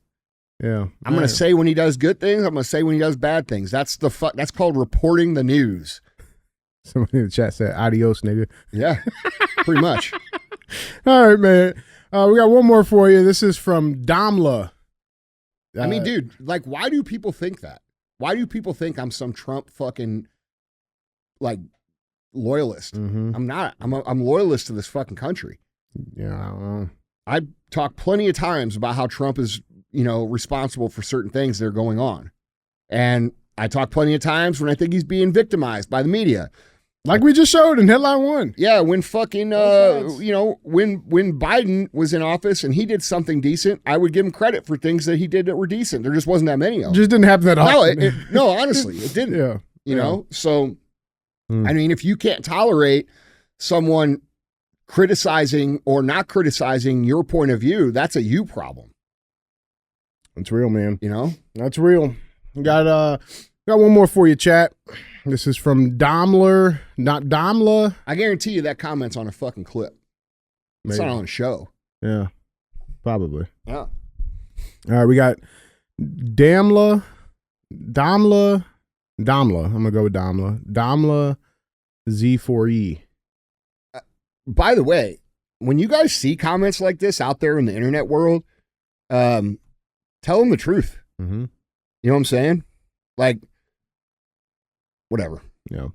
Yeah. I'm going to say when he does good things. I'm going to say when he does bad things. That's called reporting the news. Somebody in the chat said, adios, nigga. Yeah, pretty much. All right, man. We got one more for you. This is from Damla. I mean, dude, like, why do people think that? Why do people think I'm some Trump fucking, like, loyalist? I'm not. I'm loyalist to this fucking country. Yeah, I don't know. I talked plenty of times about how Trump is, responsible for certain things that are going on. And I talk plenty of times when I think he's being victimized by the media. Like we just showed in headline 1. Yeah, when fucking, when Biden was in office and he did something decent, I would give him credit for things that he did that were decent. There just wasn't that many of them. Just didn't happen that often. No, honestly, it didn't. Yeah. You know? So, I mean, if you can't tolerate someone criticizing or not criticizing your point of view, that's a you problem. That's real, man. You know? That's real. Got one more for you, chat. This is from Daimler, not Daimler. I guarantee you that comment's on a fucking clip. It's Maybe. not on a show. Yeah, probably. Yeah. All right, we got Daimler. I'm going to go with Daimler Z4E. By the way, when you guys see comments like this out there in the internet world, tell them the truth. Mm-hmm. You know what I'm saying? Like, whatever. Yeah. All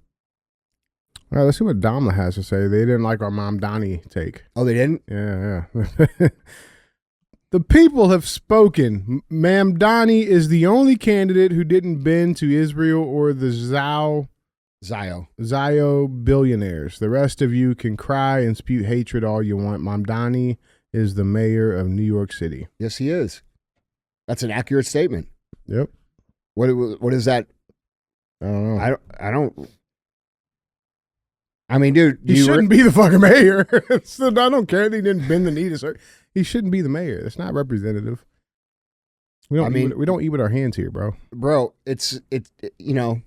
right, let's see what Daimler has to say. They didn't like our Mom Donnie take. Oh, they didn't? Yeah. The people have spoken. Ma'am Donnie is the only candidate who didn't bend to Israel or the Zio billionaires. The rest of you can cry and spew hatred all you want. Ma'am Donnie is the mayor of New York City. Yes, he is. That's an accurate statement. Yep. What is that? I don't know. I don't. I mean, dude, He shouldn't be the fucking mayor. So I don't care that he didn't bend the knee to serve. He shouldn't be the mayor. It's not representative. We don't eat with our hands here, bro. Bro, it's you know,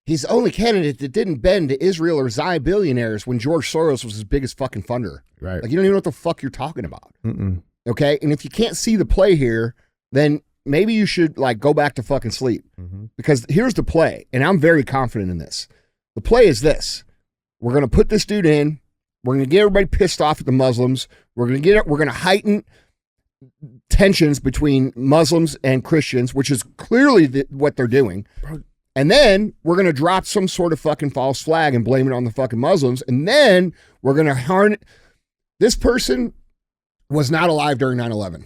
he's the only candidate that didn't bend to Israel or Zion billionaires when George Soros was his biggest fucking funder. Right. Like, you don't even know what the fuck you're talking about. Mm-mm. Okay? And if you can't see the play here, then maybe you should, like, go back to fucking sleep. Mm-hmm. Because here's the play, and I'm very confident in this. The play is this. We're going to put this dude in. We're going to get everybody pissed off at the Muslims. We're going to heighten tensions between Muslims and Christians, which is clearly what they're doing. Bro. And then we're going to drop some sort of fucking false flag and blame it on the fucking Muslims. And then we're going to harness. This person was not alive during 9/11.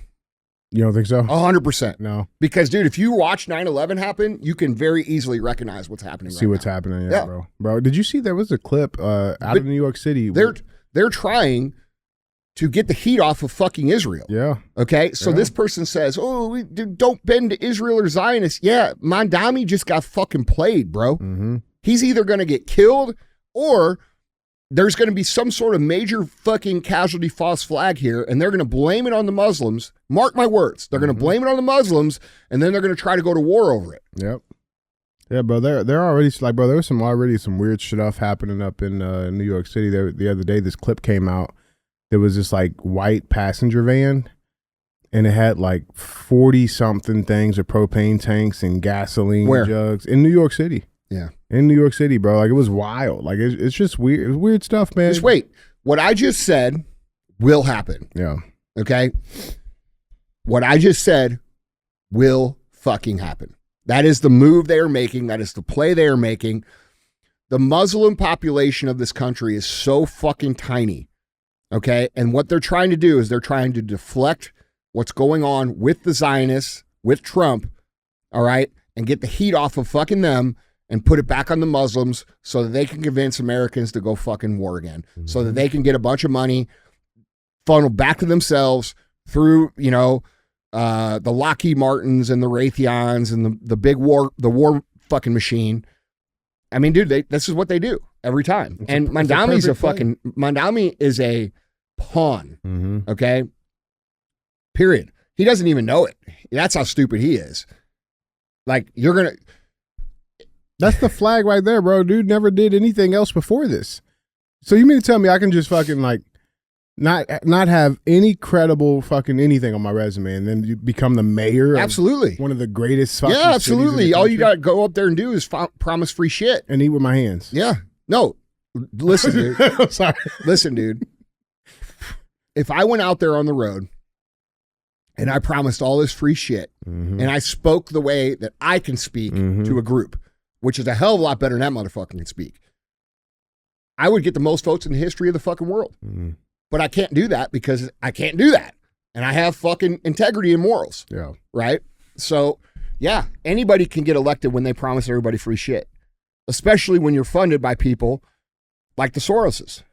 You don't think so? 100%. No. Because, dude, if you watch 9/11 happen, you can very easily recognize what's happening See what's happening, yeah, bro. Bro, did you see there was a clip out of New York City? They're trying to get the heat off of fucking Israel. Yeah. Okay? So this person says, oh, don't bend to Israel or Zionists. Yeah, Mandami just got fucking played, bro. Mm-hmm. He's either going to get killed or there's going to be some sort of major fucking casualty false flag here, and they're going to blame it on the Muslims. Mark my words. They're going to blame it on the Muslims, and then they're going to try to go to war over it. Yep. Yeah, bro. They're already like, bro. There was already some weird stuff happening up in New York City. The other day, this clip came out. There was this like white passenger van, and it had like 40 something things of propane tanks and gasoline jugs in New York City. Yeah. In New York City, bro. Like, it was wild. Like, it's just weird. It's weird stuff, man. Just wait. What I just said will happen. Yeah. Okay? What I just said will fucking happen. That is the move they are making. That is the play they are making. The Muslim population of this country is so fucking tiny. Okay? And what they're trying to do is they're trying to deflect what's going on with the Zionists, with Trump, all right? And get the heat off of fucking them and put it back on the Muslims so that they can convince Americans to go fucking war again, so that they can get a bunch of money funneled back to themselves through, you know, the Lockheed Martins and the Raytheons and the big war fucking machine. I mean, dude, this is what they do every time. And Mandami's Mandami is a pawn. Mm-hmm. Okay. Period. He doesn't even know it. That's how stupid he is. Like, you're going to. That's the flag right there, bro. Dude never did anything else before this. So you mean to tell me I can just fucking like not have any credible fucking anything on my resume and then you become the mayor? Absolutely. Of one of the greatest fucking Yeah, absolutely. cities in the All you country? got to go up there and do is promise free shit. And eat with my hands. Yeah. No. Listen, dude. I'm sorry. Listen, dude. If I went out there on the road and I promised all this free shit and I spoke the way that I can speak to a group, which is a hell of a lot better than that motherfucker can speak, I would get the most votes in the history of the fucking world. But I can't do that because I can't do that. And I have fucking integrity and morals. Yeah. Right? So, yeah, anybody can get elected when they promise everybody free shit, especially when you're funded by people like the Soroses.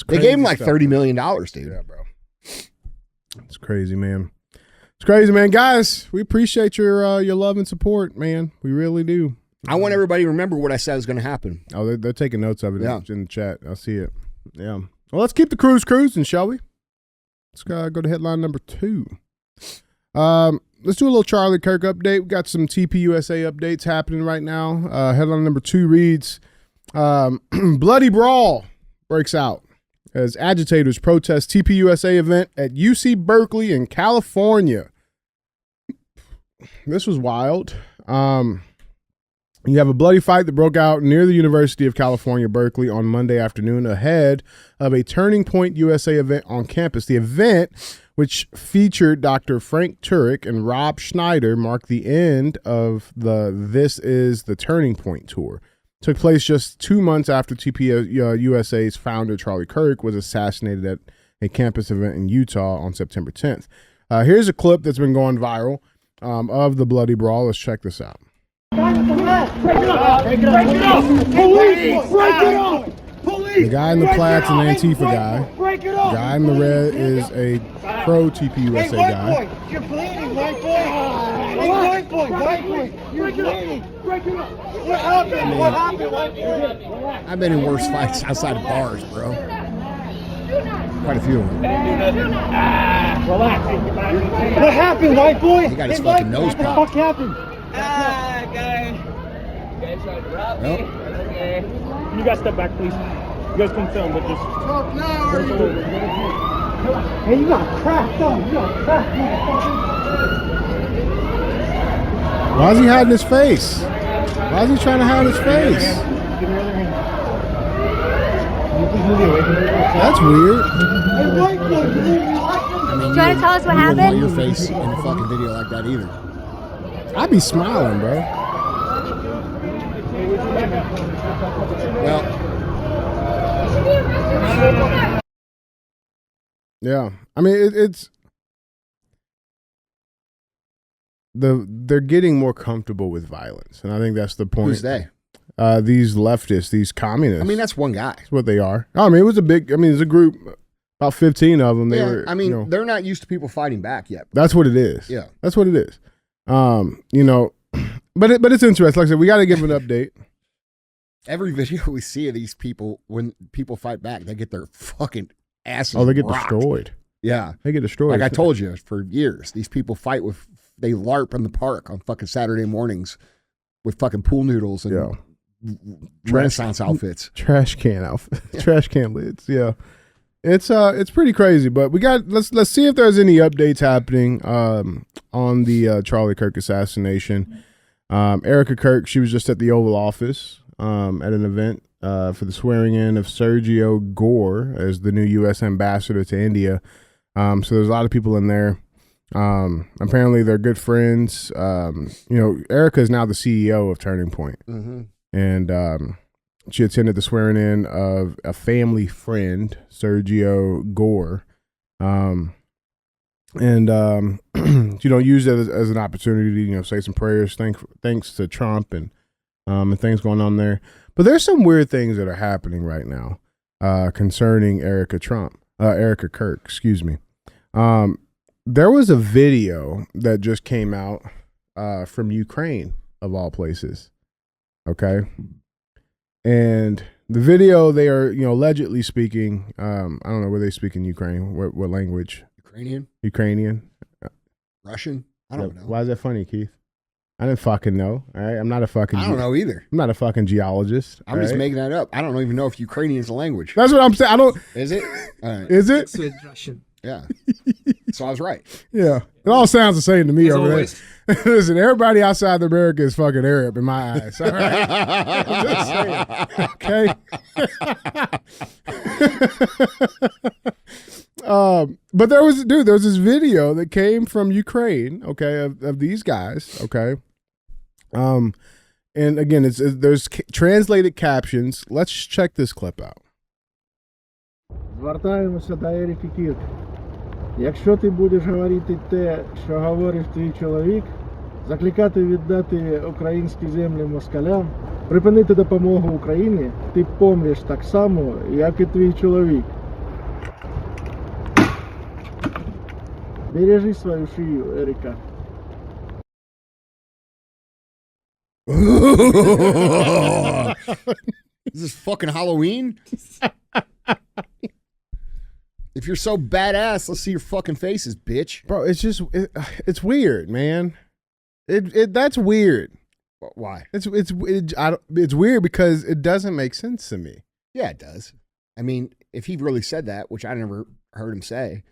They gave him like $30 million, dude. Yeah, bro. It's crazy, man. It's crazy, man. Guys, we appreciate your love and support, man. We really do. I want everybody to remember what I said is going to happen. Oh, they're taking notes of it in the chat. I see it. Yeah. Well, let's keep the cruising, shall we? Let's go to headline number 2. Let's do a little Charlie Kirk update. We got some TPUSA updates happening right now. Headline number 2 reads, Bloody Brawl breaks out as agitators protest TPUSA event at UC Berkeley in California. This was wild. You have a bloody fight that broke out near the University of California, Berkeley on Monday afternoon ahead of a Turning Point USA event on campus. The event, which featured Dr. Frank Turek and Rob Schneider, marked the end of the This Is the Turning Point tour. Took place just 2 months after TPUSA's founder, Charlie Kirk, was assassinated at a campus event in Utah on September 10th. Here's a clip that's been going viral of the bloody brawl. Let's check this out. Break it up! Break it up! Police! Break it up! Police! The guy in the plaid's an Antifa guy. Break it The up! guy in the red is a pro-TPUSA Hey, guy. white boy! You're bleeding, white boy! Hey, white boy! White boy! You're bleeding! break it up. What happened? What happened? I've been in worse fights outside of bars, bro. Quite a few of them. Relax. What happened, white boy? He got his fucking nose What the popped. fuck happened? guys. You guys tried to rob me. Okay. You guys step back, please. You guys come film, but just. Talk now, or hey, you got cracked up. You got cracked, motherfucker. Why is he hiding his face? Why is he trying to hide his face? Give me your other hand. Please move away from me. That's weird. Hey, white boy, I mean, You trying to tell us what you wouldn't want happened? your face in a fucking video like that either. I'd be smiling, bro. Well, Yeah, I mean it's they're getting more comfortable with violence, and I think that's the point. who's they? These leftists, these communists. I mean, that's one guy. That's what they are. I mean, it was a big. I mean, it's a group, about 15 of them. They Yeah, were. I mean, you know, they're not used to people fighting back yet. that's what it is. Yeah. That's what it is. You know, but it's interesting. Like I said, we got to give an update. Every video we see of these people, when people fight back, they get their fucking asses Oh, they get rocked. destroyed. Yeah. They get destroyed. Like I told you, for years, these people fight with, they LARP in the park on fucking Saturday mornings with fucking pool noodles and Yeah. Renaissance outfits. Trash can outfit, trash can lids. Yeah, it's pretty crazy. But we got let's see if there's any updates happening on the Charlie Kirk assassination. Erica Kirk, she was just at the Oval Office at an event for the swearing in of Sergio Gore as the new U.S. ambassador to India. So there's a lot of people in there. Apparently they're good friends. You know, Erica is now the CEO of Turning Point. Mm-hmm. And she attended the swearing in of a family friend, Sergio Gore. You know, use it as an opportunity to, you know, say some prayers, thanks to Trump and things going on there. But there's some weird things that are happening right now concerning Erica Kirk, excuse me. There was a video that just came out from Ukraine, of all places. Okay. And the video, they are, you know, allegedly speaking, I don't know where they speak in Ukraine, what language? Ukrainian? Russian? I don't know. Why is that funny, Keith? I didn't fucking know. All right. I'm not a fucking I don't know either. I'm not a fucking geologist. I'm just making that up. I don't even know if Ukrainian is a language. That's what I'm saying. I don't. Is it? All right. Is it? It's with Russian. Yeah. So I was right. Yeah. It all sounds the same to me As over always. there. Listen, everybody outside of America is fucking Arab in my eyes. All right. I'm just saying. Okay. But there was this video that came from Ukraine, okay, of these guys, okay. And again, there's translated captions. Let's check this clip out. Звертаємося до Еріки Кірк. Якщо ти будеш говорити те, що говорив твій чоловік, закликати віддати українські землі москалям, припинити допомогу Україні, ти помреш так само, як і твій чоловік. Бережи свою шию, Еріка. Is this fucking Halloween? If you're so badass, let's see your fucking faces, bitch. Bro, it's just it's weird, man. That's weird. Why? It's weird because it doesn't make sense to me. Yeah, it does. I mean, if he really said that, which I never heard him say,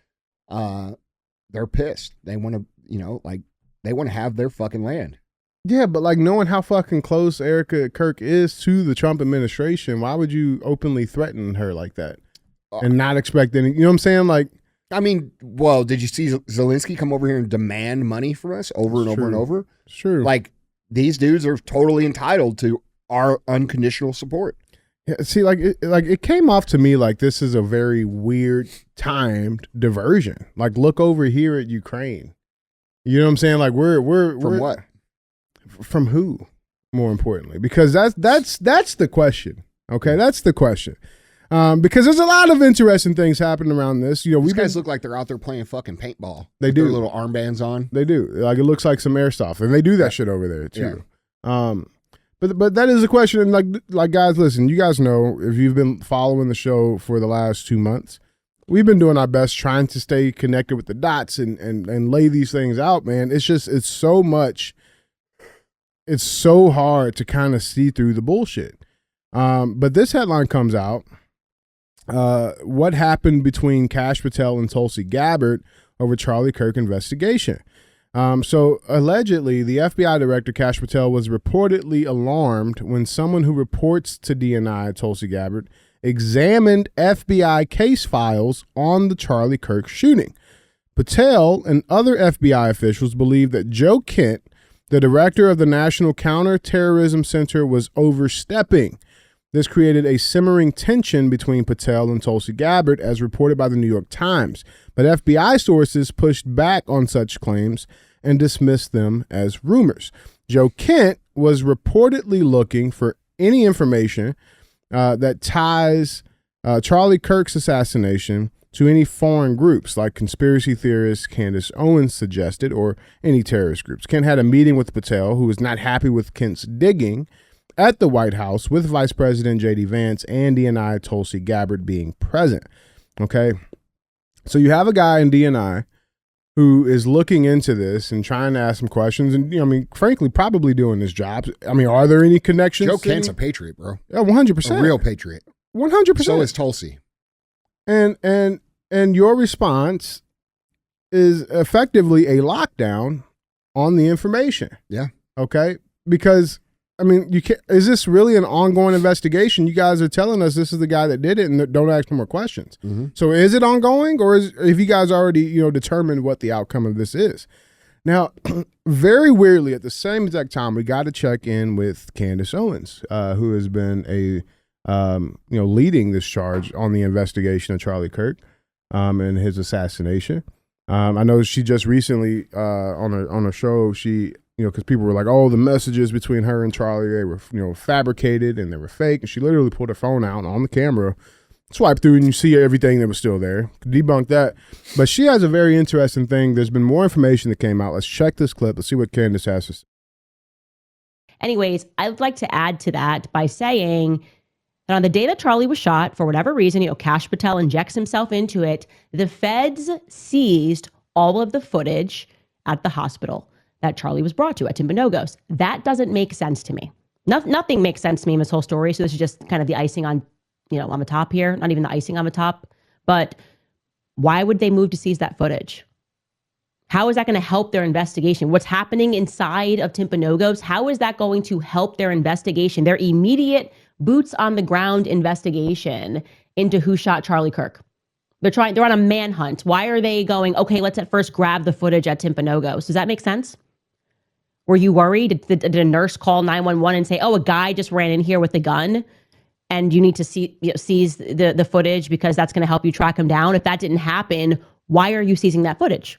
they're pissed. They want to, you know, like they want to have their fucking land. Yeah, but like knowing how fucking close Erica Kirk is to the Trump administration, why would you openly threaten her like that and not expect any? You know what I'm saying? Like, I mean, well, did you see Zelensky come over here and demand money from us over and over and over? Sure. Like these dudes are totally entitled to our unconditional support. Yeah, see, it came off to me like this is a very weird timed diversion. Like, look over here at Ukraine. You know what I'm saying? Like, we're From what? From who? More importantly, because that's the question. Okay, that's the question. Because there's a lot of interesting things happening around this. You know, These guys look like they're out there playing fucking paintball. They with do. their little armbands on. They do. Like, it looks like some airsoft, and they do that shit over there too. But that is a question. And like guys, listen, you guys know, if you've been following the show for the last 2 months, we've been doing our best trying to stay connected with the dots and lay these things out, man. It's so much. It's so hard to kind of see through the bullshit. But this headline comes out. What happened between Kash Patel and Tulsi Gabbard over Charlie Kirk investigation? So allegedly, the FBI director, Kash Patel, was reportedly alarmed when someone who reports to DNI, Tulsi Gabbard, examined FBI case files on the Charlie Kirk shooting. Patel and other FBI officials believe that Joe Kent, the director of the National Counterterrorism Center, was overstepping. This created a simmering tension between Patel and Tulsi Gabbard, as reported by the New York Times. But FBI sources pushed back on such claims and dismissed them as rumors. Joe Kent was reportedly looking for any information that ties Charlie Kirk's assassination to any foreign groups, like conspiracy theorist Candace Owens suggested, or any terrorist groups. Kent had a meeting with Patel, who was not happy with Kent's digging, at the White House with Vice President J.D. Vance and DNI Tulsi Gabbard being present. Okay, so you have a guy in DNI who is looking into this and trying to ask some questions, and I mean, frankly, probably doing his job. I mean, are there any connections? Joe Kent's a patriot, bro. Yeah, 100%. A real patriot. 100%. So is Tulsi. And your response is effectively a lockdown on the information. Yeah. Okay, because I mean, you can't. Is this really an ongoing investigation? You guys are telling us this is the guy that did it, and don't ask no more questions. Mm-hmm. So, is it ongoing, or have you guys already, determined what the outcome of this is? Now, very weirdly, at the same exact time, we got to check in with Candace Owens, who has been leading this charge on the investigation of Charlie Kirk and his assassination. I know she just recently on a show, she. Because people were like, oh, the messages between her and Charlie, they were, fabricated and they were fake. And she literally pulled her phone out on the camera, swiped through, and you see everything that was still there. Debunk that. But she has a very interesting thing. There's been more information that came out. Let's check this clip. Let's see what Candace has to say. Anyways, I'd like to add to that by saying that on the day that Charlie was shot, for whatever reason, Kash Patel injects himself into it, the feds seized all of the footage at the hospital that Charlie was brought to at Timpanogos. That doesn't make sense to me. Nothing makes sense to me in this whole story. So this is just kind of the icing on, on the top here. Not even the icing on the top. But why would they move to seize that footage? How is that going to help their investigation? What's happening inside of Timpanogos? How is that going to help their investigation? Their immediate boots on the ground investigation into who shot Charlie Kirk. They're on a manhunt. Why are they going, okay, let's at first grab the footage at Timpanogos? Does that make sense? Were you worried? Did a nurse call 911 and say, oh, a guy just ran in here with a gun and you need to seize the footage because that's going to help you track him down? If that didn't happen, why are you seizing that footage?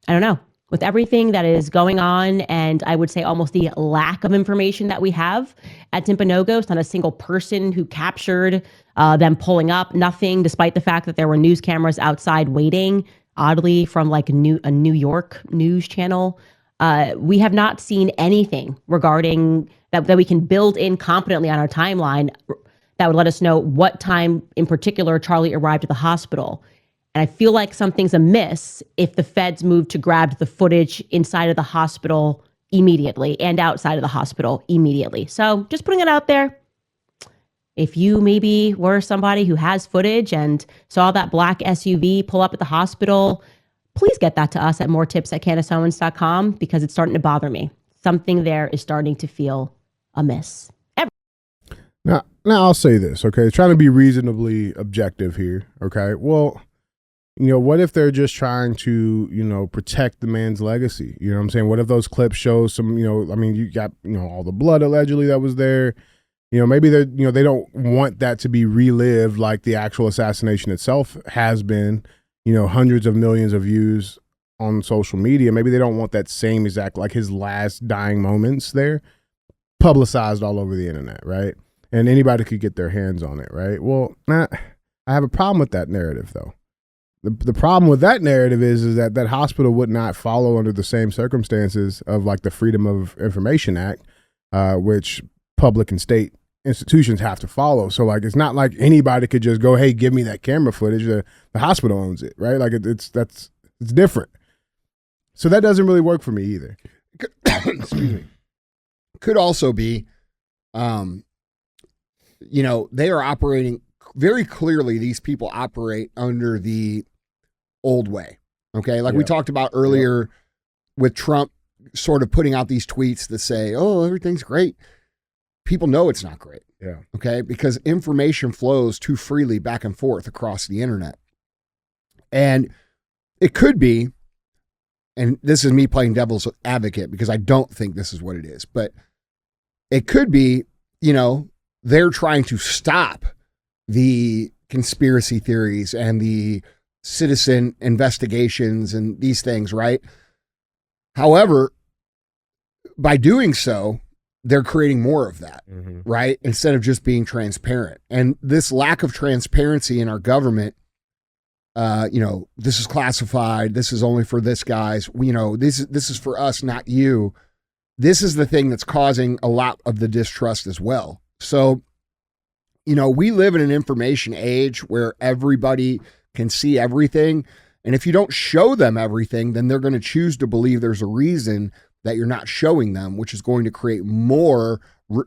I don't know. With everything that is going on, and I would say almost the lack of information that we have at Timpanogos, not a single person who captured them pulling up, nothing, despite the fact that there were news cameras outside waiting, oddly from like a New York news channel. We have not seen anything regarding that we can build in competently on our timeline that would let us know what time in particular Charlie arrived at the hospital. And I feel like something's amiss if the feds move to grab the footage inside of the hospital immediately and outside of the hospital immediately. So just putting it out there. If you maybe were somebody who has footage and saw that black SUV pull up at the hospital, please get that to us at moretips@candaceowens.com because it's starting to bother me. Something there is starting to feel amiss. Now I'll say this, okay? Trying to be reasonably objective here, okay? Well, what if they're just trying to, protect the man's legacy? You know what I'm saying? What if those clips show some, you got, all the blood allegedly that was there. Maybe they don't want that to be relived like the actual assassination itself has been, hundreds of millions of views on social media. Maybe they don't want that same exact, like his last dying moments there, publicized all over the internet, right? And anybody could get their hands on it, right? Well, I have a problem with that narrative, though. The problem with that narrative is that hospital would not follow under the same circumstances of like the Freedom of Information Act which public and state institutions have to follow. So like, it's not like anybody could just go, hey, give me that camera footage. The hospital owns it, right? Like it's different. So that doesn't really work for me either. Excuse me. Could also be, you know, they are operating very clearly. These people operate under the old way. Okay. Like we talked about earlier with Trump sort of putting out these tweets that say, oh, everything's great. People know it's not great. Yeah. Okay. Because information flows too freely back and forth across the internet. And it could be, and this is me playing devil's advocate because I don't think this is what it is, but it could be, you know, they're trying to stop the conspiracy theories and the citizen investigations and these things, right? However, by doing so, they're creating more of that, right? Instead of just being transparent. And this lack of transparency in our government, you know, this is classified. This is only for this guys. You know, this is for us, not you. This is the thing that's causing a lot of the distrust as well. So, you know, we live in an information age where everybody can see everything. And if you don't show them everything, then they're going to choose to believe there's a reason that you're not showing them, which is going to create more.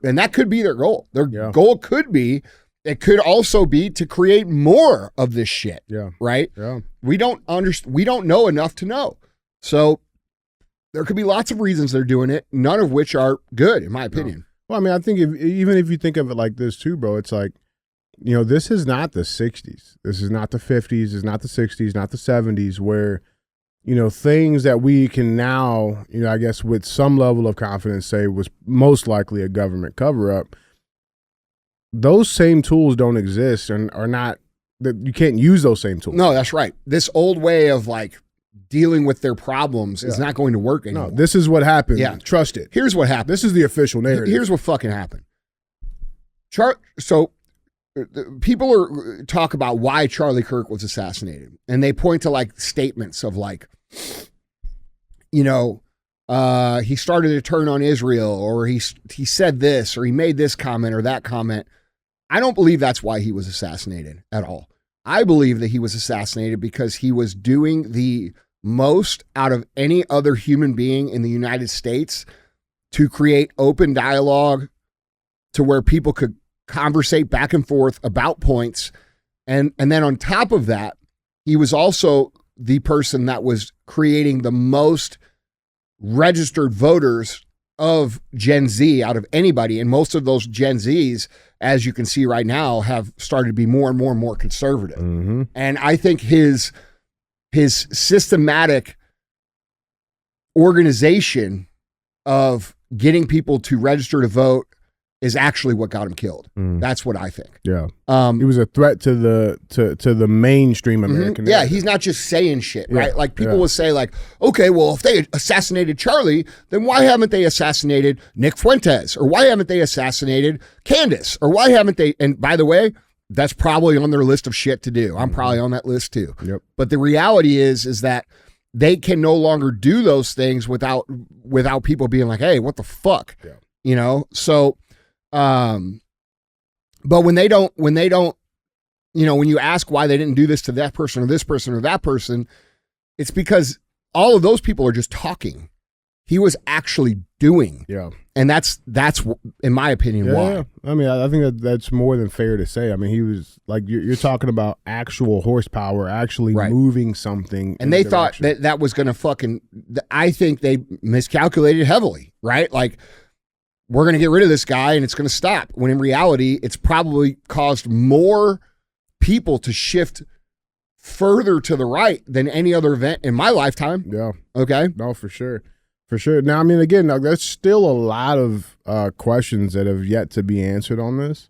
And that could be their goal. Their goal could be, it could also be to create more of this shit. Yeah. Right. Yeah. We don't know enough to know. So there could be lots of reasons they're doing it, none of which are good, in my opinion. Well, I mean, I think even if you think of it like this too, bro, it's like, you know, this is not the 60s. This is not the 50s. It's not the 60s, not the 70s, where, you know, things that we can now, you know, I guess with some level of confidence say was most likely a government cover-up. Those same tools don't exist and are not, that you can't use those same tools. No, that's right. This old way of like dealing with their problems is not going to work anymore. No, this is what happened. Yeah. Trust it. Here's what happened. This is the official narrative. Here's what fucking happened. So people talk about why Charlie Kirk was assassinated, and they point to like statements of like, you know, he started to turn on Israel, or he said this, or he made this comment or that comment. I don't believe that's why he was assassinated at all. I believe that he was assassinated because he was doing the most out of any other human being in the United States to create open dialogue to where people could conversate back and forth about points. And then on top of that, he was also the person that was creating the most registered voters of Gen Z out of anybody. And most of those Gen Zs, as you can see right now, have started to be more and more and more conservative. And I think his systematic organization of getting people to register to vote is actually what got him killed. That's what I think. Yeah. He was a threat to the mainstream American Yeah, narrative. he's not just saying shit, right? Like people will say like, okay, well, if they assassinated Charlie, then why haven't they assassinated Nick Fuentes? Or why haven't they assassinated Candace? Or why haven't they, and by the way, that's probably on their list of shit to do. I'm probably on that list too. Yep. But the reality is that they can no longer do those things without people being like, hey, what the fuck? Yeah. You know? So, but when they don't, you know, when you ask why they didn't do this to that person or this person or that person, it's because all of those people are just talking. He was actually doing. Yeah. And that's in my opinion, why. Yeah. I mean, I think that's more than fair to say. I mean, he was like, you're talking about actual horsepower, actually moving something. And they thought that was going to fucking, I think they miscalculated heavily, right? Like, we're going to get rid of this guy and it's going to stop. When in reality, it's probably caused more people to shift further to the right than any other event in my lifetime. Yeah. Okay. No, for sure. For sure. Now, I mean, again, there's still a lot of questions that have yet to be answered on this.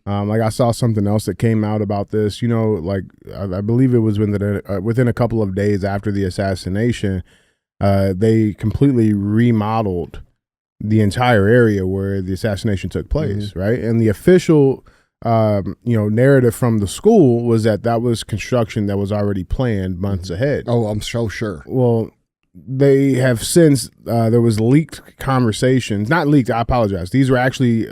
Like I saw something else that came out about this, you know, like I believe it was within a couple of days after the assassination, they completely remodeled the entire area where the assassination took place, right? And the official, you know, narrative from the school was that was construction that was already planned months ahead. Oh, I'm so sure. Well, they have since there was leaked conversations, not leaked. I apologize. These were actually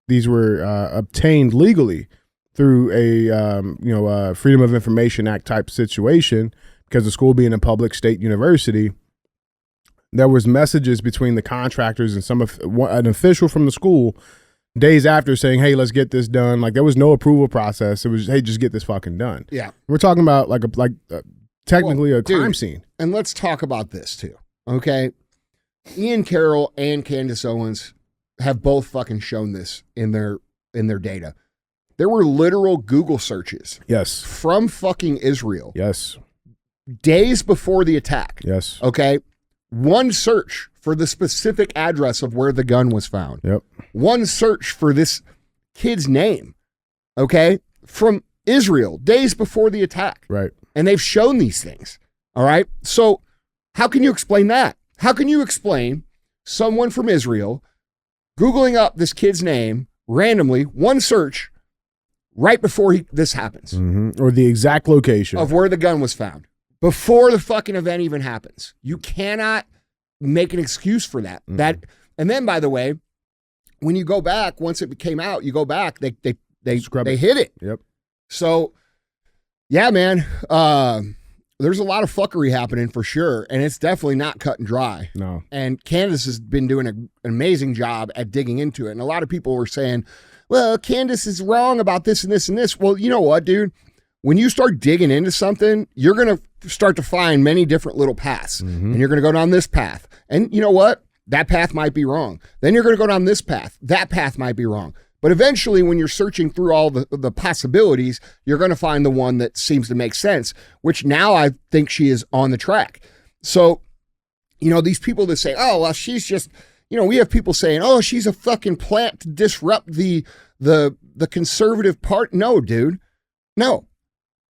obtained legally through a Freedom of Information Act type situation, because the school being a public state university. There was messages between the contractors and an official from the school days after saying, "Hey, let's get this done." Like, there was no approval process. It was, "Hey, just get this fucking done." Yeah, we're talking about technically a crime scene. And let's talk about this too. Okay, Ian Carroll and Candace Owens have both fucking shown this in their data. There were literal Google searches. Yes. From fucking Israel. Yes. Days before the attack. Yes. Okay. One search for the specific address of where the gun was found. Yep. One search for this kid's name. Okay. From Israel, days before the attack. Right. And they've shown these things. All right. So how can you explain that? How can you explain someone from Israel Googling up this kid's name randomly, one search, right before this happens? Mm-hmm. Or the exact location of where the gun was found before the fucking event even happens. You cannot make an excuse for that. Mm-hmm. And then, by the way, when you go back, once it came out, you go back, they hit it. Yep. So, yeah, man, there's a lot of fuckery happening for sure, and it's definitely not cut and dry. No. And Candace has been doing an amazing job at digging into it. And a lot of people were saying, well, Candace is wrong about this and this and this. Well, you know what, dude? When you start digging into something, you're going to start to find many different little paths. Mm-hmm. And you're going to go down this path. And you know what? That path might be wrong. Then you're going to go down this path. That path might be wrong. But eventually, when you're searching through all the possibilities, you're going to find the one that seems to make sense, which now I think she is on the track. So, these people that say, oh, well, she's just, we have people saying, oh, she's a fucking plant to disrupt the conservative part. No, dude. No.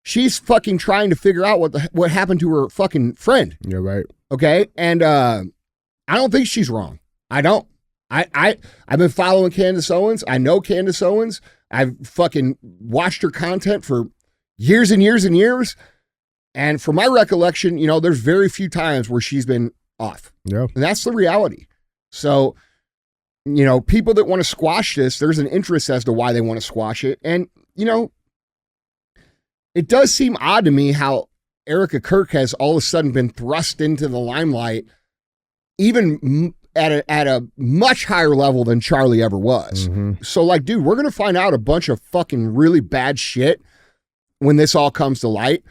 She's fucking trying to figure out what happened to her fucking friend. You're right. Okay? And I don't think she's wrong. I don't. I've been following Candace Owens. I know Candace Owens. I've fucking watched her content for years and years and years. And from my recollection, there's very few times where she's been off. Yeah. And that's the reality. So, people that want to squash this, there's an interest as to why they want to squash it. And, it does seem odd to me how Erica Kirk has all of a sudden been thrust into the limelight, even at a much higher level than Charlie ever was. Mm-hmm. So, dude, we're going to find out a bunch of fucking really bad shit when this all comes to light.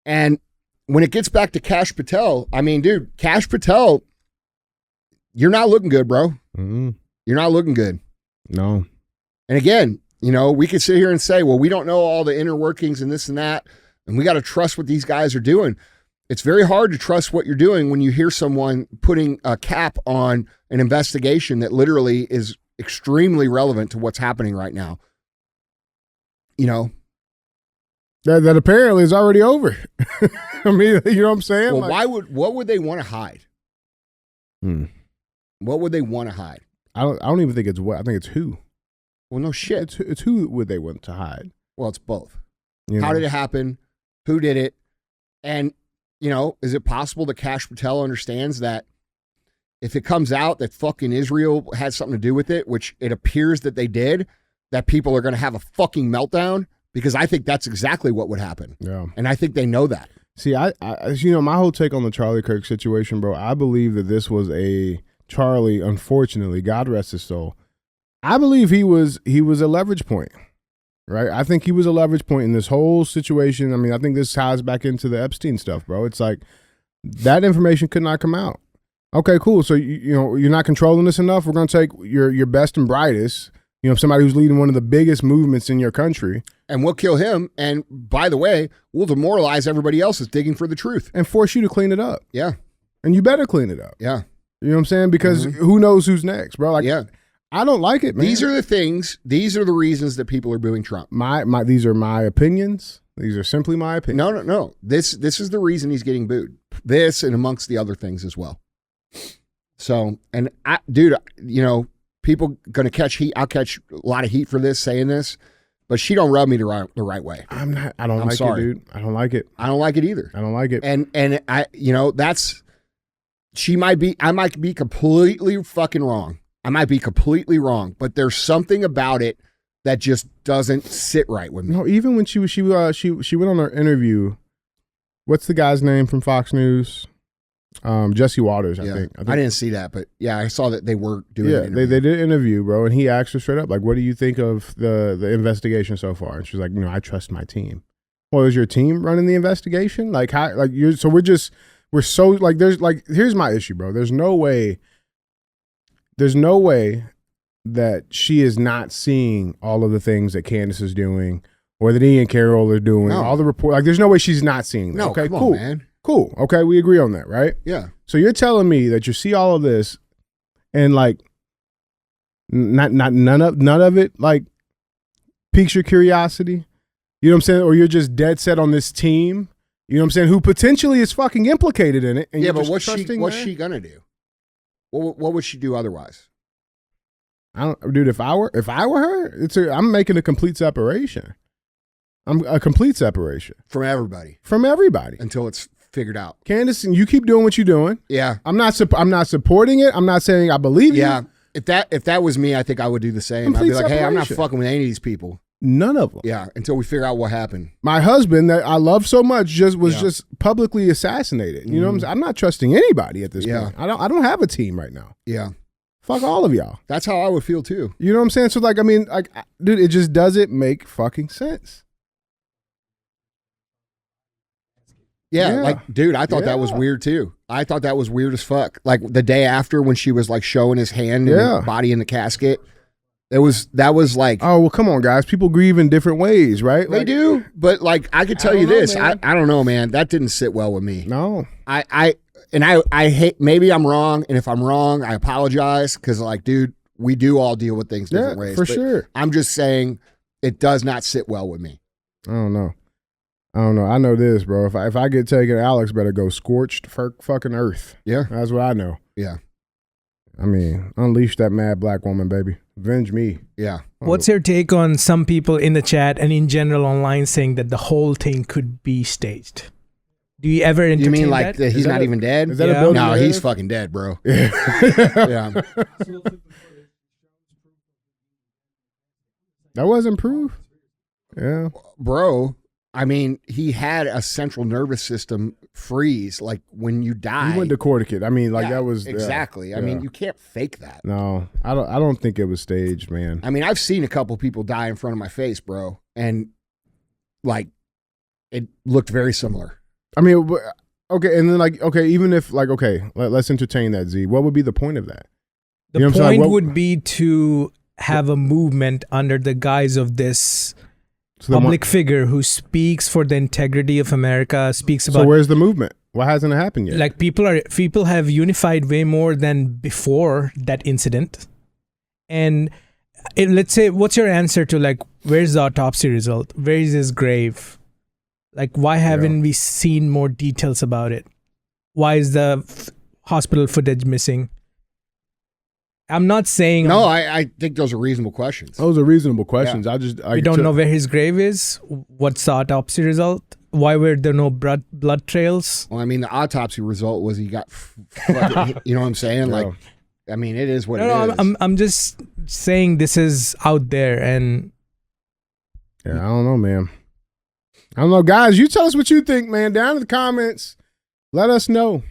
And when it gets back to Kash Patel, I mean, dude, Kash Patel, you're not looking good, bro. Mm-hmm. You're not looking good. No. And again, we could sit here and say, well, we don't know all the inner workings and this and that, and we got to trust what these guys are doing. It's very hard to trust what you're doing when you hear someone putting a cap on an investigation that literally is extremely relevant to what's happening right now. That apparently is already over. I mean, you know what I'm saying? Well, what would they want to hide? What would they want to hide? I don't even think it's what. I think it's who. Well, no shit. It's who would they want to hide? Well, it's both. How did it happen? Who did it? And, is it possible that Kash Patel understands that if it comes out that fucking Israel had something to do with it, which it appears that they did, that people are going to have a fucking meltdown? Because I think that's exactly what would happen. Yeah. And I think they know that. See, I my whole take on the Charlie Kirk situation, bro, I believe that this was a Charlie, unfortunately, God rest his soul. I believe he was a leverage point, right? I think he was a leverage point in this whole situation. I mean, I think this ties back into the Epstein stuff, bro. It's like that information could not come out. Okay, cool. So, you're not controlling this enough. We're going to take your best and brightest, somebody who's leading one of the biggest movements in your country. And we'll kill him. And by the way, we'll demoralize everybody else that's digging for the truth. And force you to clean it up. Yeah. And you better clean it up. Yeah. You know what I'm saying? Because who knows who's next, bro? Yeah. I don't like it, man. These are the reasons that people are booing Trump. These are my opinions. These are simply my opinions. No. This is the reason he's getting booed. This and amongst the other things as well. So, and people going to catch heat. I'll catch a lot of heat for this, saying this, but she don't rub me the right way. I don't like sorry. it, dude. I don't like it. I don't like it either. I don't like it. And I, that's I might be completely fucking wrong. I might be completely wrong, but there's something about it that just doesn't sit right with me. No, even when she went on her interview. What's the guy's name from Fox News? Jesse Waters, I think. I didn't see that, but yeah, I saw that they were doing. Yeah, they did an interview, bro, and he asked her straight up, like, "What do you think of the investigation so far?" And she's like, "I trust my team." Well, is your team running the investigation? Like, how? Like, so we're so like, there's like, here's my issue, bro. There's no way that she is not seeing all of the things that Candace is doing. Or that Ian Carroll are doing, all the report. Like, there's no way she's not seeing that. No, okay, come cool, on, man. Cool. Okay, we agree on that, right? Yeah. So you're telling me that you see all of this, and like, none of it like piques your curiosity. You know what I'm saying? Or you're just dead set on this team. You know what I'm saying? Who potentially is fucking implicated in it? And Yeah, you're but just what's she gonna do? What would she do otherwise? Dude, if I were her, I'm making a complete separation. I'm a complete separation From everybody until it's figured out. Candace, and you keep doing what you're doing. Yeah, I'm not supporting it. I'm not saying I believe you. Yeah, if that was me, I think I would do the same. Complete I'd be like, hey, I'm not separation. fucking with any of these people. None of them. Yeah, until we figure out what happened. My husband that I love so much was just publicly assassinated. You know what I'm saying? I'm not trusting anybody at this point. I don't have a team right now. Yeah. Fuck all of y'all. That's how I would feel too. You know what I'm saying? So like, I mean, like, dude, it just doesn't make fucking sense. Yeah, like, dude, I thought that was weird too. I thought that was weird as fuck. Like the day after when she was like showing his hand and his body in the casket, that was like, oh well, come on, guys. People grieve in different ways, right? They do, but like I could tell you this, I don't know, man. That didn't sit well with me. No, I hate. Maybe I'm wrong, and if I'm wrong, I apologize because like, dude, we do all deal with things different ways. For sure. I'm just saying it does not sit well with me. I don't know. I know this, bro. If I get taken, Alex better go scorched fucking earth. Yeah. That's what I know. Yeah. I mean, unleash that mad black woman, baby. Avenge me. Yeah. What's your take on some people in the chat and in general online saying that the whole thing could be staged? Do you ever entertain You mean like that? he's not even dead? Is that a building? No, he's fucking dead, bro. Yeah. Yeah. That wasn't proof. Yeah. Bro, I mean, he had a central nervous system freeze like when you die. He went to Corticate. I mean, like that was exactly. I mean, you can't fake that. No, I don't think it was staged, man. I mean, I've seen a couple people die in front of my face, bro, and like it looked very similar. I mean, okay, and then like, okay, even if like, okay, let's entertain that, Z. What would be the point of that? The point would be to have a movement under the guise of this public figure who speaks for the integrity of America, speaks about. So where's the movement? Why hasn't it happened yet? Like people have unified way more than before that incident. And let's say, what's your answer to like, where's the autopsy result? Where is his grave? Like, why haven't we seen more details about it? Why is the hospital footage missing? I'm not saying... No, I think those are reasonable questions. Those are reasonable questions. Yeah. We don't know where his grave is. What's the autopsy result? Why were there no blood trails? Well, I mean, the autopsy result was he got... fucking, you know what I'm saying? Like, I mean, it is what it is. I'm just saying this is out there and... Yeah, I don't know, man. I don't know. Guys, you tell us what you think, man. Down in the comments. Let us know.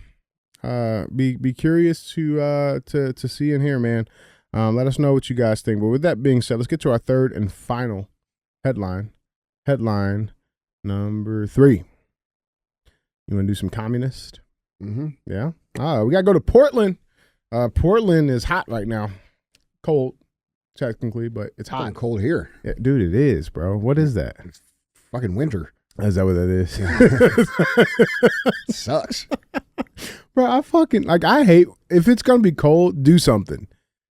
Be curious to see and hear, man. Let us know what you guys think. But with that being said, let's get to our third and final headline. Headline number 3. You want to do some communist? Mm-hmm. Yeah. We got to go to Portland. Portland is hot right now. Cold, technically, but it's hot. Fucking cold here. Yeah, dude, it is, bro. What is that? It's fucking winter. Is that what that is? It sucks. Bro, I hate, if it's going to be cold, do something.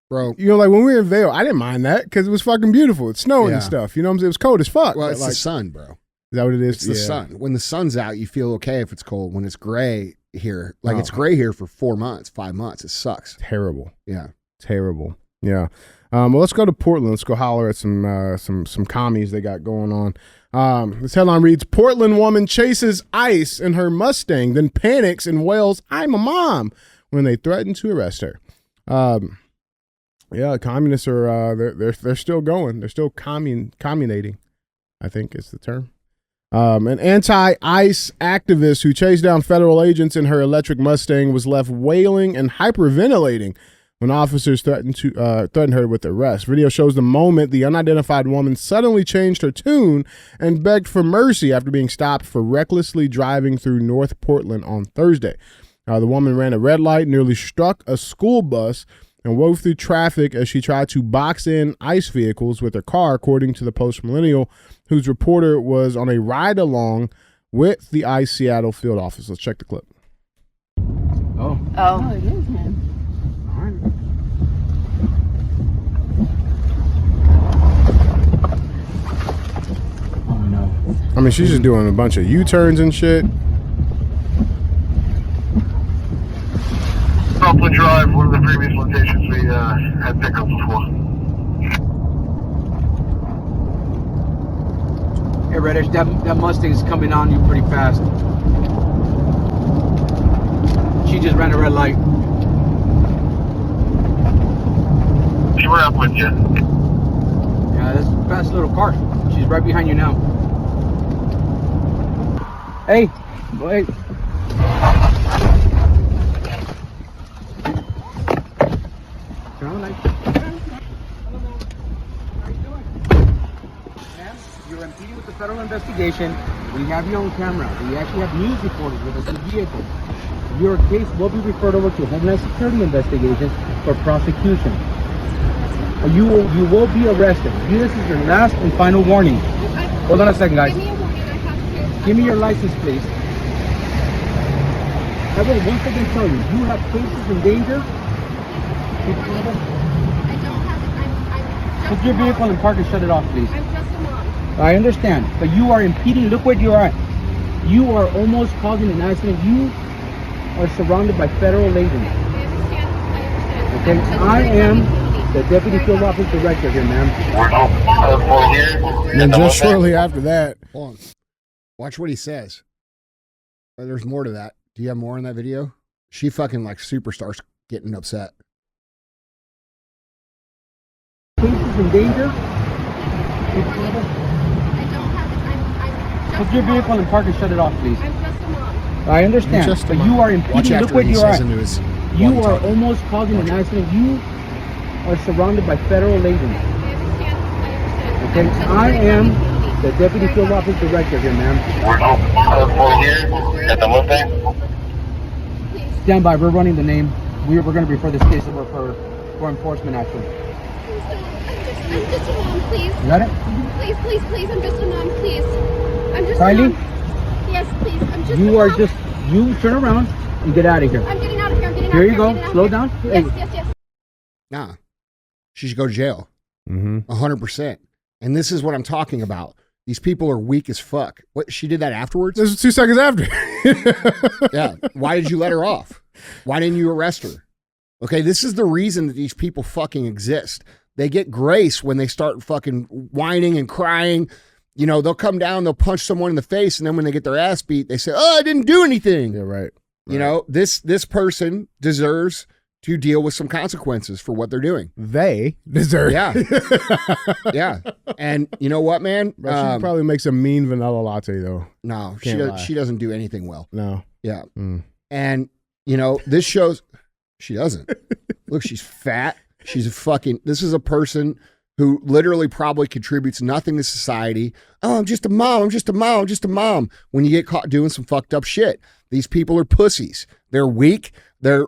Bro. You know, like when we were in Vail, I didn't mind that because it was fucking beautiful. It's snowing and stuff. You know what I'm saying? It was cold as fuck. Well, it's like, the sun, bro. Is that what it is? It's the sun. When the sun's out, you feel okay if it's cold. When it's gray here, like it's gray here for 4 months, 5 months. It sucks. Terrible. Yeah. Terrible. Yeah. Well, let's go to Portland. Let's go holler at some commies they got going on. This headline reads, Portland woman chases ICE in her Mustang, then panics and wails, I'm a mom, when they threatened to arrest her. Yeah, communists are they're still going. They're still communating, I think is the term. An anti-ICE activist who chased down federal agents in her electric Mustang was left wailing and hyperventilating when officers threatened her with arrest. Video shows the moment the unidentified woman suddenly changed her tune and begged for mercy after being stopped for recklessly driving through North Portland on Thursday. The woman ran a red light, nearly struck a school bus, and wove through traffic as she tried to box in ICE vehicles with her car, according to the Post-Millennial, whose reporter was on a ride-along with the ICE Seattle field office. Let's check the clip. Oh. Oh, it is him. Oh, no. I mean, she's just doing a bunch of U-turns and shit. Upland Drive, one of the previous locations we had pickup before. Hey, Reddish, that Mustang is coming on you pretty fast. She just ran a red light. She went up with you. Yeah, that's a fast little car. She's right behind you now. Hey, wait. You're impeding with the federal investigation. We have you on camera. We actually have news reporters with us in the vehicle. Your case will be referred over to Homeland Security investigation for prosecution. You will be arrested. This is your last and final warning. Hold on a second, guys. Give me your license, please. I will once again tell you, you have cases in danger. Put your vehicle in park and shut it off, please. I'm just a mom. I understand, but you are impeding. Look where you are at. You are almost causing an accident. You are surrounded by federal agents. I understand. Okay, I am the deputy field office director here, ma'am. We're here. And then just shortly after that, Hold on. Watch what he says. There's more to that. Do you have more in that video? She fucking like superstars getting upset. Cases in danger. Put your vehicle in park and shut it off, please. I'm just a mom. I understand, but you are Watch impeding. Look after where he you are says at. into his You are walkie-talkie. almost causing an accident. You are surrounded by federal agents. I understand. Okay, I am the deputy field office director here, ma'am. We're here at the Mustang. Stand by. We're running the name. We're going to refer this case over for enforcement action. I'm just a mom, please. You got it? Please, I'm just a mom, please. I'm just Kylie? a mom. Yes, please, I'm just a You are mom. just, you turn around and get out of here. I'm getting out of here, I'm getting Here out you of go. here. I'm getting out Slow of down. here. Hey. Yes. Nah. She should go to jail. mm-hmm. 100%. And this is what I'm talking about. These people are weak as fuck. What, she did that afterwards? This was 2 seconds after. Yeah. Why did you let her off? Why didn't you arrest her? Okay, this is the reason that these people fucking exist. They get grace when they start fucking whining and crying. You know, they'll come down, they'll punch someone in the face, and then when they get their ass beat, they say, "Oh, I didn't do anything." Yeah, right. You know, this person deserves to deal with some consequences for what they're doing. They deserve. Yeah. Yeah. And you know what, man? Bro, she probably makes a mean vanilla latte though. No, Can't lie. she doesn't do anything well. No. Yeah. Mm. And, you know, this shows she doesn't. Look, she's fat. She's a fucking, this is a person who literally probably contributes nothing to society. Oh, I'm just a mom. I'm just a mom. I'm just a mom. When you get caught doing some fucked up shit, these people are pussies. They're weak. They are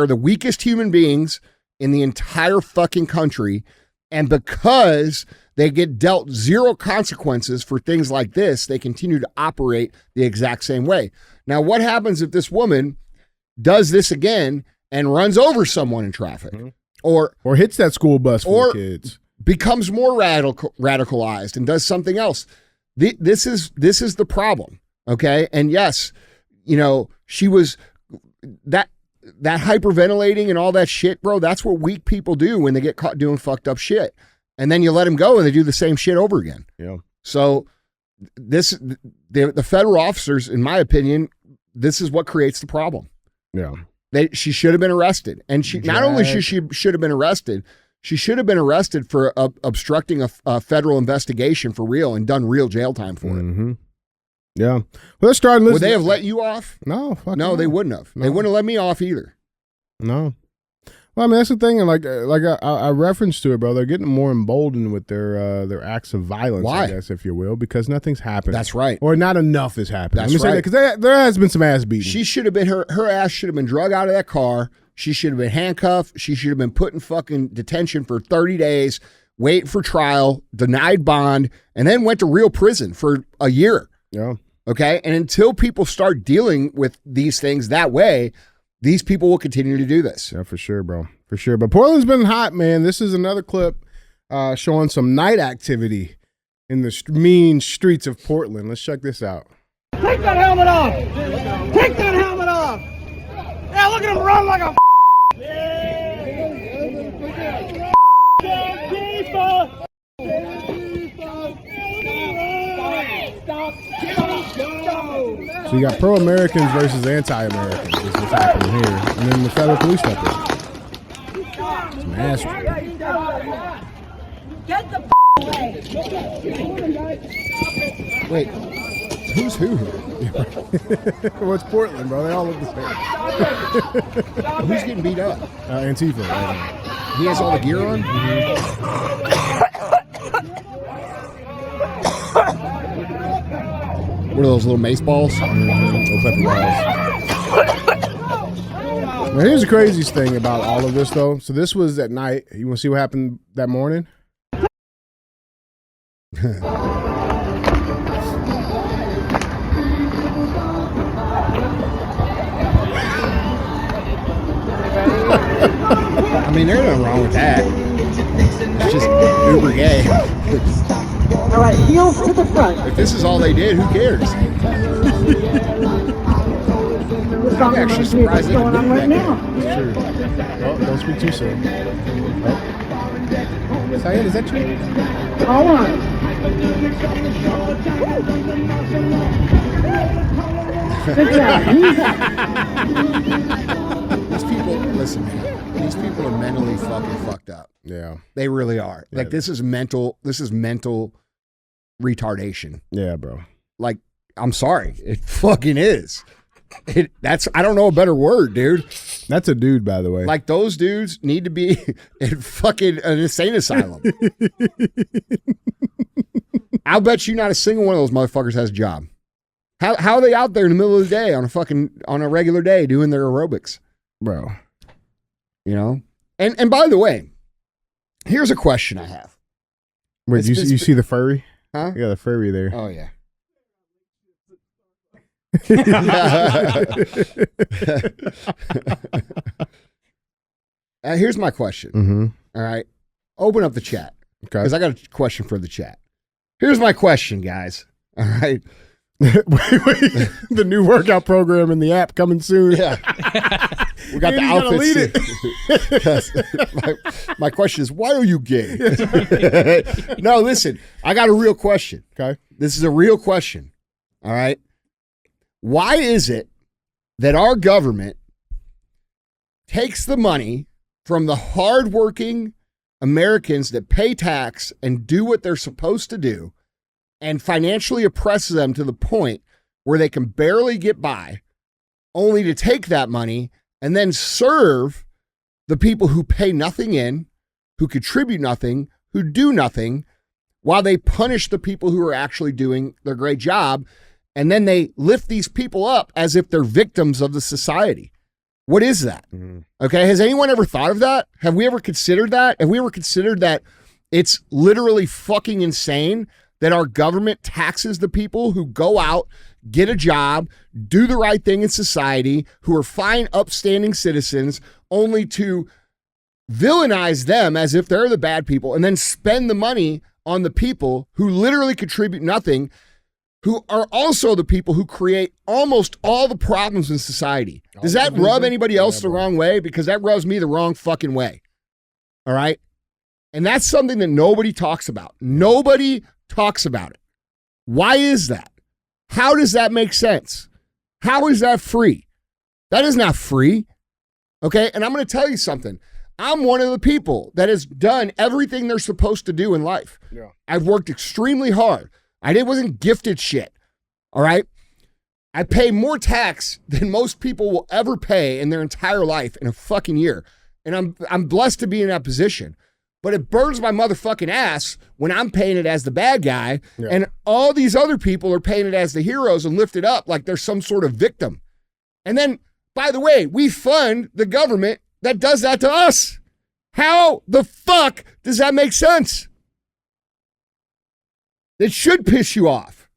the weakest human beings in the entire fucking country. And because they get dealt zero consequences for things like this, they continue to operate the exact same way. Now, what happens if this woman does this again and runs over someone in traffic? Mm-hmm. Or hits that school bus for or kids. Becomes more radicalized and does something else. This is the problem. Okay. And yes, you know, she was that hyperventilating and all that shit, bro. That's what weak people do when they get caught doing fucked up shit. And then you let them go and they do the same shit over again. Yeah. So the federal officers, in my opinion, this is what creates the problem. Yeah. She should have been arrested. And not only should have been arrested, she should have been arrested for obstructing a federal investigation for real and done real jail time for it. Yeah. Well, let's start listening. Would they have let you off? No. No, they wouldn't have. They wouldn't have let me off either. No. Well, I mean, that's the thing. And like I referenced to it, bro. They're getting more emboldened with their acts of violence, Why? I guess, if you will, because nothing's happened. That's right. Or not enough is happening. That's right. Because there has been some ass beating. She should have been, her ass should have been drug out of that car. She should have been handcuffed. She should have been put in fucking detention for 30 days, wait for trial, denied bond, and then went to real prison for a year. Yeah. Okay. And until people start dealing with these things that way, these people will continue to do this. Yeah, for sure, bro. For sure. But Portland's been hot, man. This is another clip showing some night activity in the mean streets of Portland. Let's check this out. Take that helmet off! Take that helmet off! Yeah, look at him run like a So you got pro-Americans versus anti-Americans is what's happening here. And then the federal police step in. Some ass ripping. Get the away! Wait, who's who? Well, it's Portland, bro. They all look the same. Who's getting beat up? Antifa right now. He has all the gear on? What are those little mace balls? Little pepper balls. Now, here's the craziest thing about all of this, though. So this was at night. You want to see what happened that morning? I mean, there's nothing wrong with that. It's just uber gay. All right, heels to the front. If this is all they did, who cares? I'm actually surprised they going on right now. It's true. Oh, don't speak too soon. Oh. Syed, is that you? Hold on. Good job. These people, listen, man, these people are mentally fucking fucked up. Yeah. They really are. Yeah. Like, this is mental retardation. Yeah, bro. Like, I'm sorry. It fucking is. I don't know a better word, dude. That's a dude, by the way. Like, those dudes need to be in fucking an insane asylum. I'll bet you not a single one of those motherfuckers has a job. How are they out there in the middle of the day on a regular day doing their aerobics? Bro. You know? And by the way, here's a question I have. Wait, you see the furry? Huh? You got the furry there. Oh, yeah. Here's my question. Mm-hmm. All right. Open up the chat. Okay. Because I got a question for the chat. Here's my question, guys. All right. wait. The new workout program in the app coming soon. Yeah. We got the outfits. My question is, why are you gay? No, listen. I got a real question. Okay. This is a real question. All right. Why is it that our government takes the money from the hardworking Americans that pay tax and do what they're supposed to do and financially oppresses them to the point where they can barely get by, only to take that money and then serve the people who pay nothing in, who contribute nothing, who do nothing, while they punish the people who are actually doing their great job? And then they lift these people up as if they're victims of the society. What is that? Mm-hmm. Okay. Has anyone ever thought of that? Have we ever considered that? Have we ever considered that it's literally fucking insane that our government taxes the people who go out, get a job, do the right thing in society, who are fine, upstanding citizens, only to villainize them as if they're the bad people and then spend the money on the people who literally contribute nothing, who are also the people who create almost all the problems in society. Does that rub anybody else the wrong way? Because that rubs me the wrong fucking way. All right? And that's something that nobody talks about. Nobody talks about it. Why is that? How does that make sense? How is that free? That is not free. Okay. And I'm going to tell you something. I'm one of the people that has done everything they're supposed to do in life. Yeah. I've worked extremely hard. wasn't gifted shit. All right. I pay more tax than most people will ever pay in their entire life in a fucking year. And I'm blessed to be in that position. But it burns my motherfucking ass when I'm paying it as the bad guy, and all these other people are paying it as the heroes and lift it up like they're some sort of victim. And then, by the way, we fund the government that does that to us. How the fuck does that make sense? It should piss you off.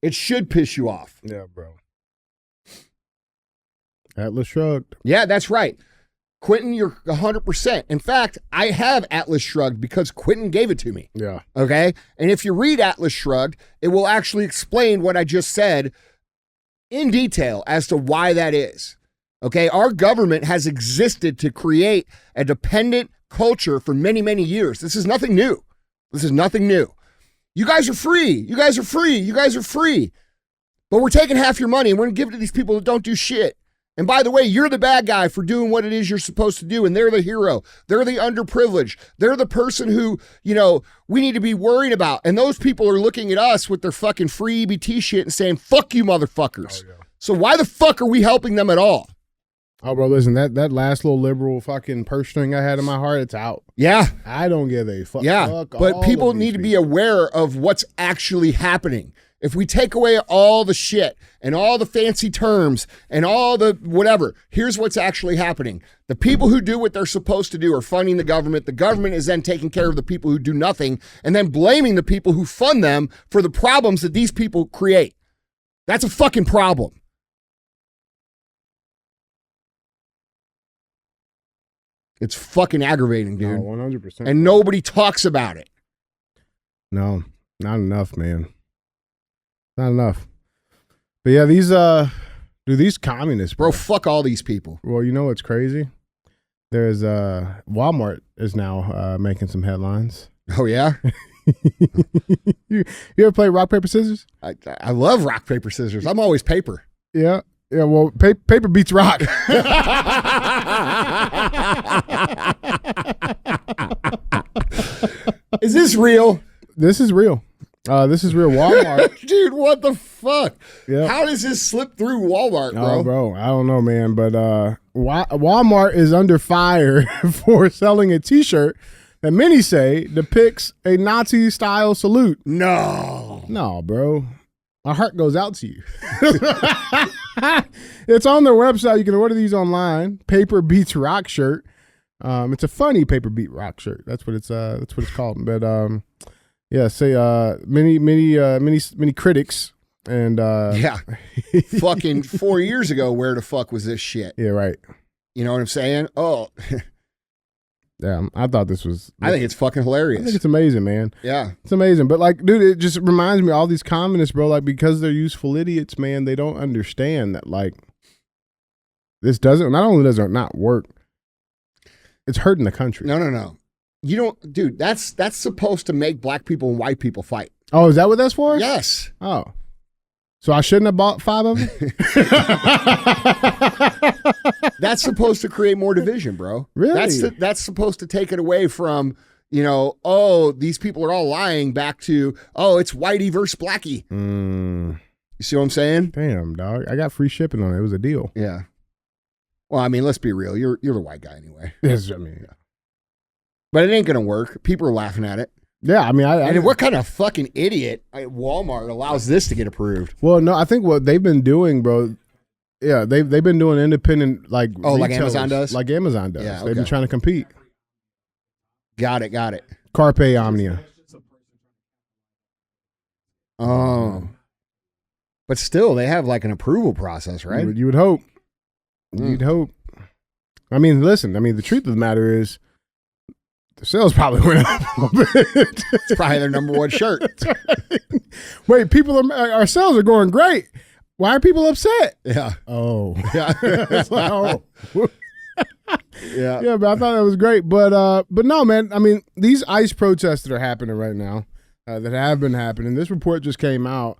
It should piss you off. Yeah, bro. Atlas shrugged. Yeah, that's right. Quentin, you're 100%. In fact, I have Atlas Shrugged because Quentin gave it to me. Yeah. Okay? And if you read Atlas Shrugged, it will actually explain what I just said in detail as to why that is. Okay? Our government has existed to create a dependent culture for many, many years. This is nothing new. This is nothing new. You guys are free. You guys are free. You guys are free. But we're taking half your money and we're going to give it to these people that don't do shit. And by the way, you're the bad guy for doing what it is you're supposed to do. And they're the hero. They're the underprivileged. They're the person who, we need to be worried about. And those people are looking at us with their fucking free EBT shit and saying, fuck you motherfuckers. Oh, yeah. So why the fuck are we helping them at all? Oh, bro, listen, that last little liberal fucking purse string I had in my heart, it's out. Yeah. I don't give a fuck. Yeah, fuck but people need to be aware of what's actually happening. If we take away all the shit and all the fancy terms and all the whatever, here's what's actually happening. The people who do what they're supposed to do are funding the government. The government is then taking care of the people who do nothing and then blaming the people who fund them for the problems that these people create. That's a fucking problem. It's fucking aggravating, dude. No, 100%. And nobody talks about it. No, not enough, man. Not enough. But yeah, these communists, bro, fuck all these people. Well, you know what's crazy? There's Walmart is now making some headlines. Oh yeah? you ever play rock, paper, scissors? I love rock, paper, scissors. I'm always paper. Yeah. Yeah, well, paper beats rock. Is this real? This is real. This is real. Walmart. Dude, what the fuck? Yeah. How does this slip through Walmart, bro? Oh, bro, I don't know, man. But Walmart is under fire for selling a T-shirt that many say depicts a Nazi-style salute. No, bro. My heart goes out to you. It's on their website. You can order these online. Paper Beats Rock shirt. It's a funny paper beat rock shirt. That's what it's called. But yeah, say many critics and yeah, fucking 4 years ago. Where the fuck was this shit? Yeah, right. You know what I'm saying? Oh. Yeah, I thought this was... I think it's fucking hilarious. I think it's amazing, man. Yeah. It's amazing. But, like, dude, it just reminds me of all these communists, bro, like, because they're useful idiots, man, they don't understand that, like, this doesn't... Not only does it not work, it's hurting the country. No. You don't... Dude, that's supposed to make black people and white people fight. Oh, is that what that's for? Yes. Oh. So I shouldn't have bought 5 of them? That's supposed to create more division, bro. Really? That's supposed to take it away from, oh, these people are all lying back to, oh, it's whitey versus blackie. You see what I'm saying? Damn, dog. I got free shipping on it. It was a deal. Yeah. Well, I mean, let's be real. You're the white guy anyway. Yes, I mean, yeah. But it ain't going to work. People are laughing at it. Yeah, I mean, and what kind of fucking idiot at Walmart allows this to get approved? Well, no, I think what they've been doing, bro. Yeah, they've been doing independent like like Amazon does. Like Amazon does. Yeah, okay. They've been trying to compete. Got it. Carpe Omnia. Oh, but still, they have like an approval process, right? You would hope. You'd hope. I mean, listen. The truth of the matter is, the sales probably went up a little bit. It's probably their number one shirt. Right. Wait, our sales are going great. Why are people upset? Yeah. Oh. Yeah. Oh. Yeah. Yeah, but I thought that was great. But no, man. I mean, these ICE protests that are happening right now, that have been happening. This report just came out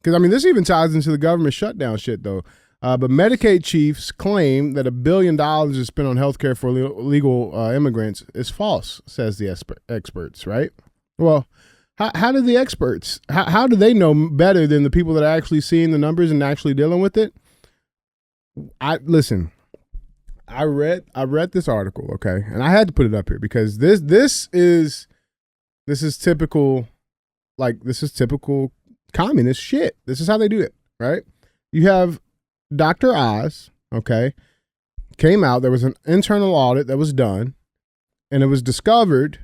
because this even ties into the government shutdown shit, though. But Medicaid chiefs claim that $1 billion is spent on healthcare for illegal immigrants is false, says the experts, right? Well, how do the experts, how do they know better than the people that are actually seeing the numbers and actually dealing with it? I read this article, okay, and I had to put it up here because this is typical, this is typical communist shit. This is how they do it, right? You have Dr. Oz, okay, came out. There was an internal audit that was done, and it was discovered,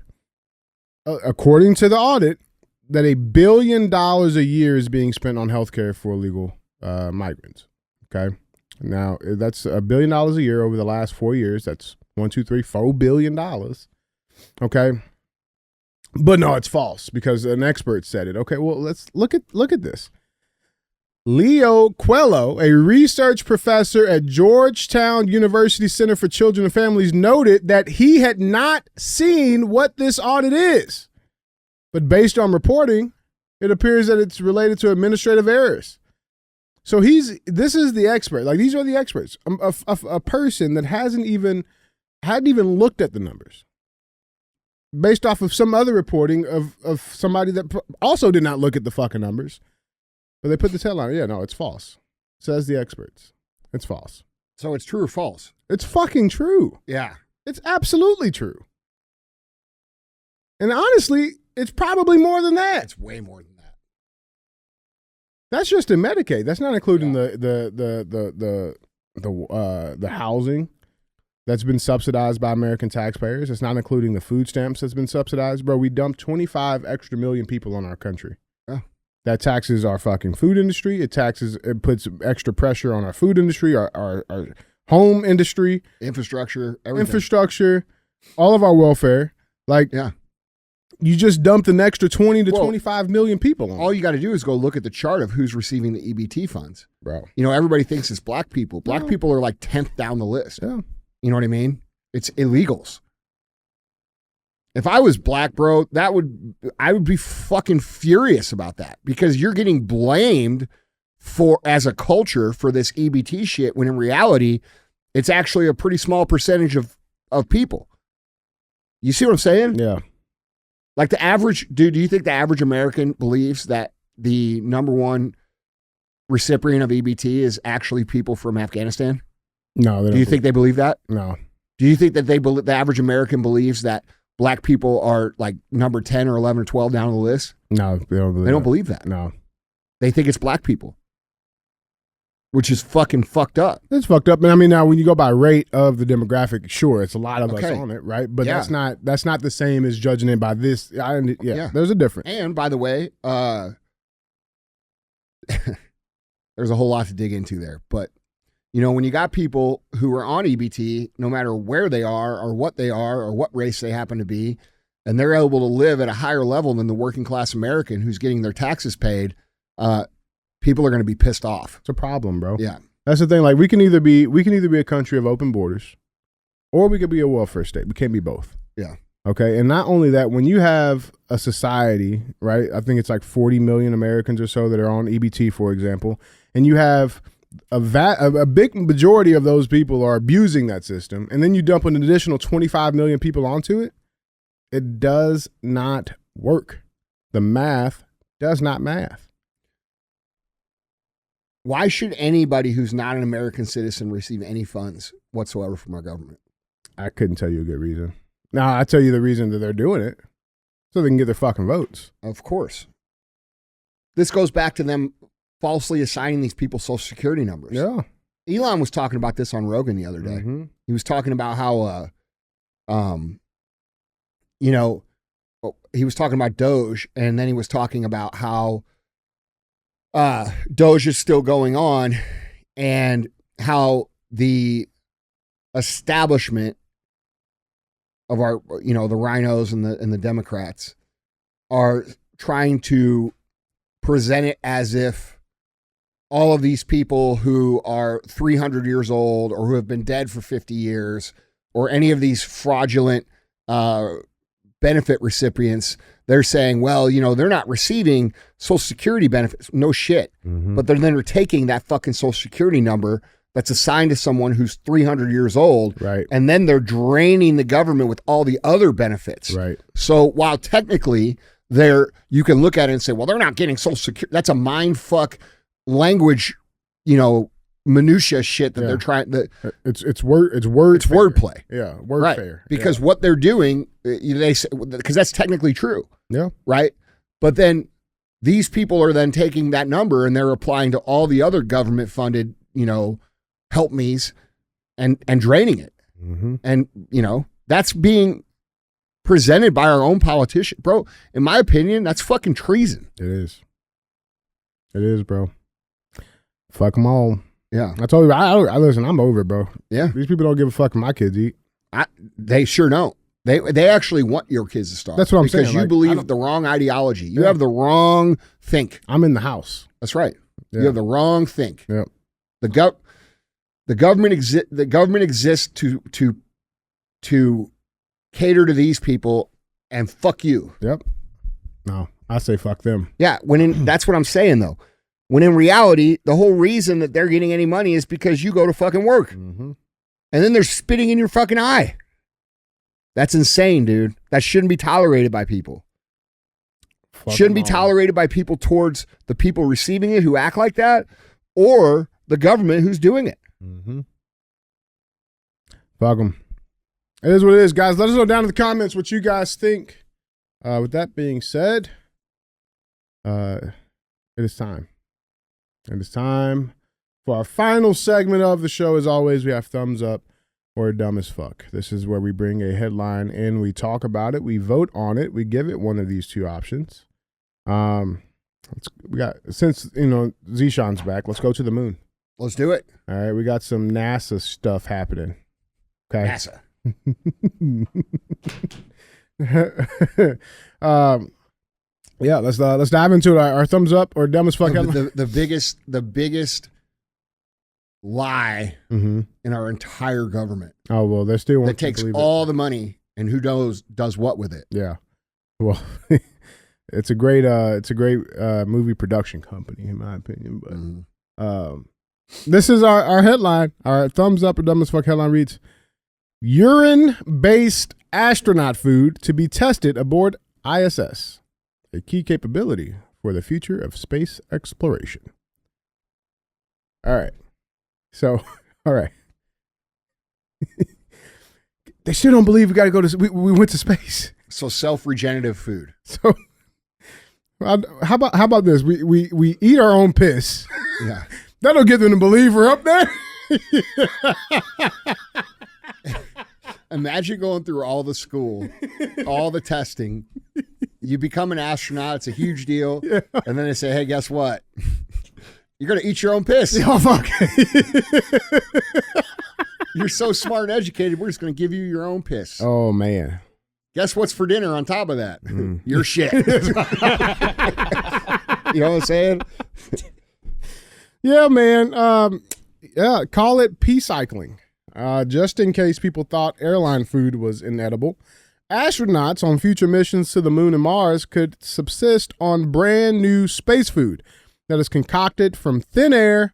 according to the audit, that $1 billion a year is being spent on healthcare for illegal migrants. Okay, now that's $1 billion a year over the last 4 years. That's $4 billion. Okay, but no, it's false because an expert said it. Okay, well let's look at this. Leo Coelho, a research professor at Georgetown University Center for Children and Families, noted that he had not seen what this audit is. But based on reporting, it appears that it's related to administrative errors. So this is the expert. These are the experts. A person that hadn't even looked at the numbers. Based off of some other reporting of somebody that also did not look at the fucking numbers. But they put the headline, yeah, no, it's false. Says the experts. It's false. So it's true or false? It's fucking true. Yeah. It's absolutely true. And honestly, it's probably more than that. It's way more than that. That's just in Medicaid. That's not including the housing that's been subsidized by American taxpayers. It's not including the food stamps that's been subsidized. Bro, we dumped 25 extra million people on our country. That taxes our fucking food industry. It puts extra pressure on our food industry, our home industry, infrastructure, everything. Infrastructure, all of our welfare. You just dumped an extra 20 to 25 million people on. All you got to do is go look at the chart of who's receiving the EBT funds. Bro. Everybody thinks it's black people. Black people are 10th down the list. Yeah. You know what I mean? It's illegals. If I was black, bro, I would be fucking furious about that because you're getting blamed as a culture for this EBT shit when in reality, it's actually a pretty small percentage of people. You see what I'm saying? Yeah. The average, dude, do you think the average American believes that the number one recipient of EBT is actually people from Afghanistan? No. Do you think they believe that? No. Do you think that the average American believes that black people are number 10 or 11 or 12 down the list? No, they don't believe that. No. They think it's black people, which is fucking fucked up. It's fucked up. And I mean, now when you go by rate of the demographic, sure, it's a lot of us on it, right? But that's not the same as judging it by this. There's a difference. And by the way, there's a whole lot to dig into there. But, when you got people who are on EBT, no matter where they are or what race they happen to be, and they're able to live at a higher level than the working class American who's getting their taxes paid, people are going to be pissed off. It's a problem, bro. Yeah. That's the thing. We can either be a country of open borders or we could be a welfare state. We can't be both. Yeah. Okay. And not only that, when you have a society, right? I think it's 40 million Americans or so that are on EBT, for example, and you have a big majority of those people are abusing that system, and then you dump an additional 25 million people onto it, it does not work. The math does not math. Why should anybody who's not an American citizen receive any funds whatsoever from our government? I couldn't tell you a good reason. Now, I tell you the reason that they're doing it, so they can get their fucking votes. Of course. This goes back to them falsely assigning these people Social Security numbers. Yeah. Elon was talking about this on Rogan the other day. Mm-hmm. He was talking about how, he was talking about Doge, and then he was talking about how Doge is still going on and how the establishment of our, the rhinos and the Democrats are trying to present it as if all of these people who are 300 years old or who have been dead for 50 years or any of these fraudulent benefit recipients, they're saying, well, they're not receiving Social Security benefits. No shit. But they're taking that fucking Social Security number that's assigned to someone who's 300 years old. Right. And then they're draining the government with all the other benefits. Right. So while technically you can look at it and say, well, they're not getting Social Security. That's a mind fuck language, minutia shit that they're trying. It's wordplay. Yeah, word right. fair. Because what they're doing, they say, because that's technically true. Yeah. Right. But then these people are then taking that number and they're applying to all the other government funded, help me's and draining it. And, that's being presented by our own politician. Bro, in my opinion, that's fucking treason. It is. It is, bro. Fuck them all. Yeah. I told you, I listen, I'm over it, bro. Yeah. These people don't give a fuck if my kids eat. They sure don't. They actually want your kids to starve. That's what I'm saying. Because you believe the wrong ideology. You Yeah. have the wrong think. I'm in the house. That's right. Yeah. You have the wrong think. Yep. The government exists to cater to these people and fuck you. Yep. No, I say fuck them. Yeah. That's what I'm saying though. When in reality, the whole reason that they're getting any money is because you go to fucking work. And then they're spitting in your fucking eye. That's insane, dude. That shouldn't be tolerated by people. Shouldn't be tolerated by people towards the people receiving it who act like that or the government who's doing it. Fuck them. It is what it is, guys. Let us know down in the comments what you guys think. With that being said, it is time. It is time for our final segment of the show. As always, we have thumbs up or dumb as fuck. This is where we bring a headline in, we talk about it, we vote on it, we give it one of these two options. We got, since Zishan's back, let's go to the moon. Let's do it. All right, we got some NASA stuff happening. Okay. NASA. Yeah, let's dive into it. Our thumbs up or dumb as fuck. The biggest lie in our entire government. Oh well, they're still that takes all the money and who knows does what with it. Yeah, well, it's a great movie production company in my opinion. But this is our headline. Our thumbs up or dumb as fuck headline reads: urine-based astronaut food to be tested aboard ISS. A key capability for the future of space exploration. All right. So, all right. They still don't believe we got to go to, we went to space. So self-regenerative food. So, how about this? We eat our own piss. Yeah. That'll get them to believe we're up there. Imagine going through all the school, all the testing. You become an astronaut. It's a huge deal. Yeah. And then they say, hey, guess what? You're going to eat your own piss. Oh, fuck. You're so smart and educated. We're just going to give you your own piss. Oh, man. Guess what's for dinner on top of that? Your shit. You know what I'm saying? Yeah, man. Yeah, call it pee cycling. Just in case people thought airline food was inedible, astronauts on future missions to the moon and Mars could subsist on brand new space food that is concocted from thin air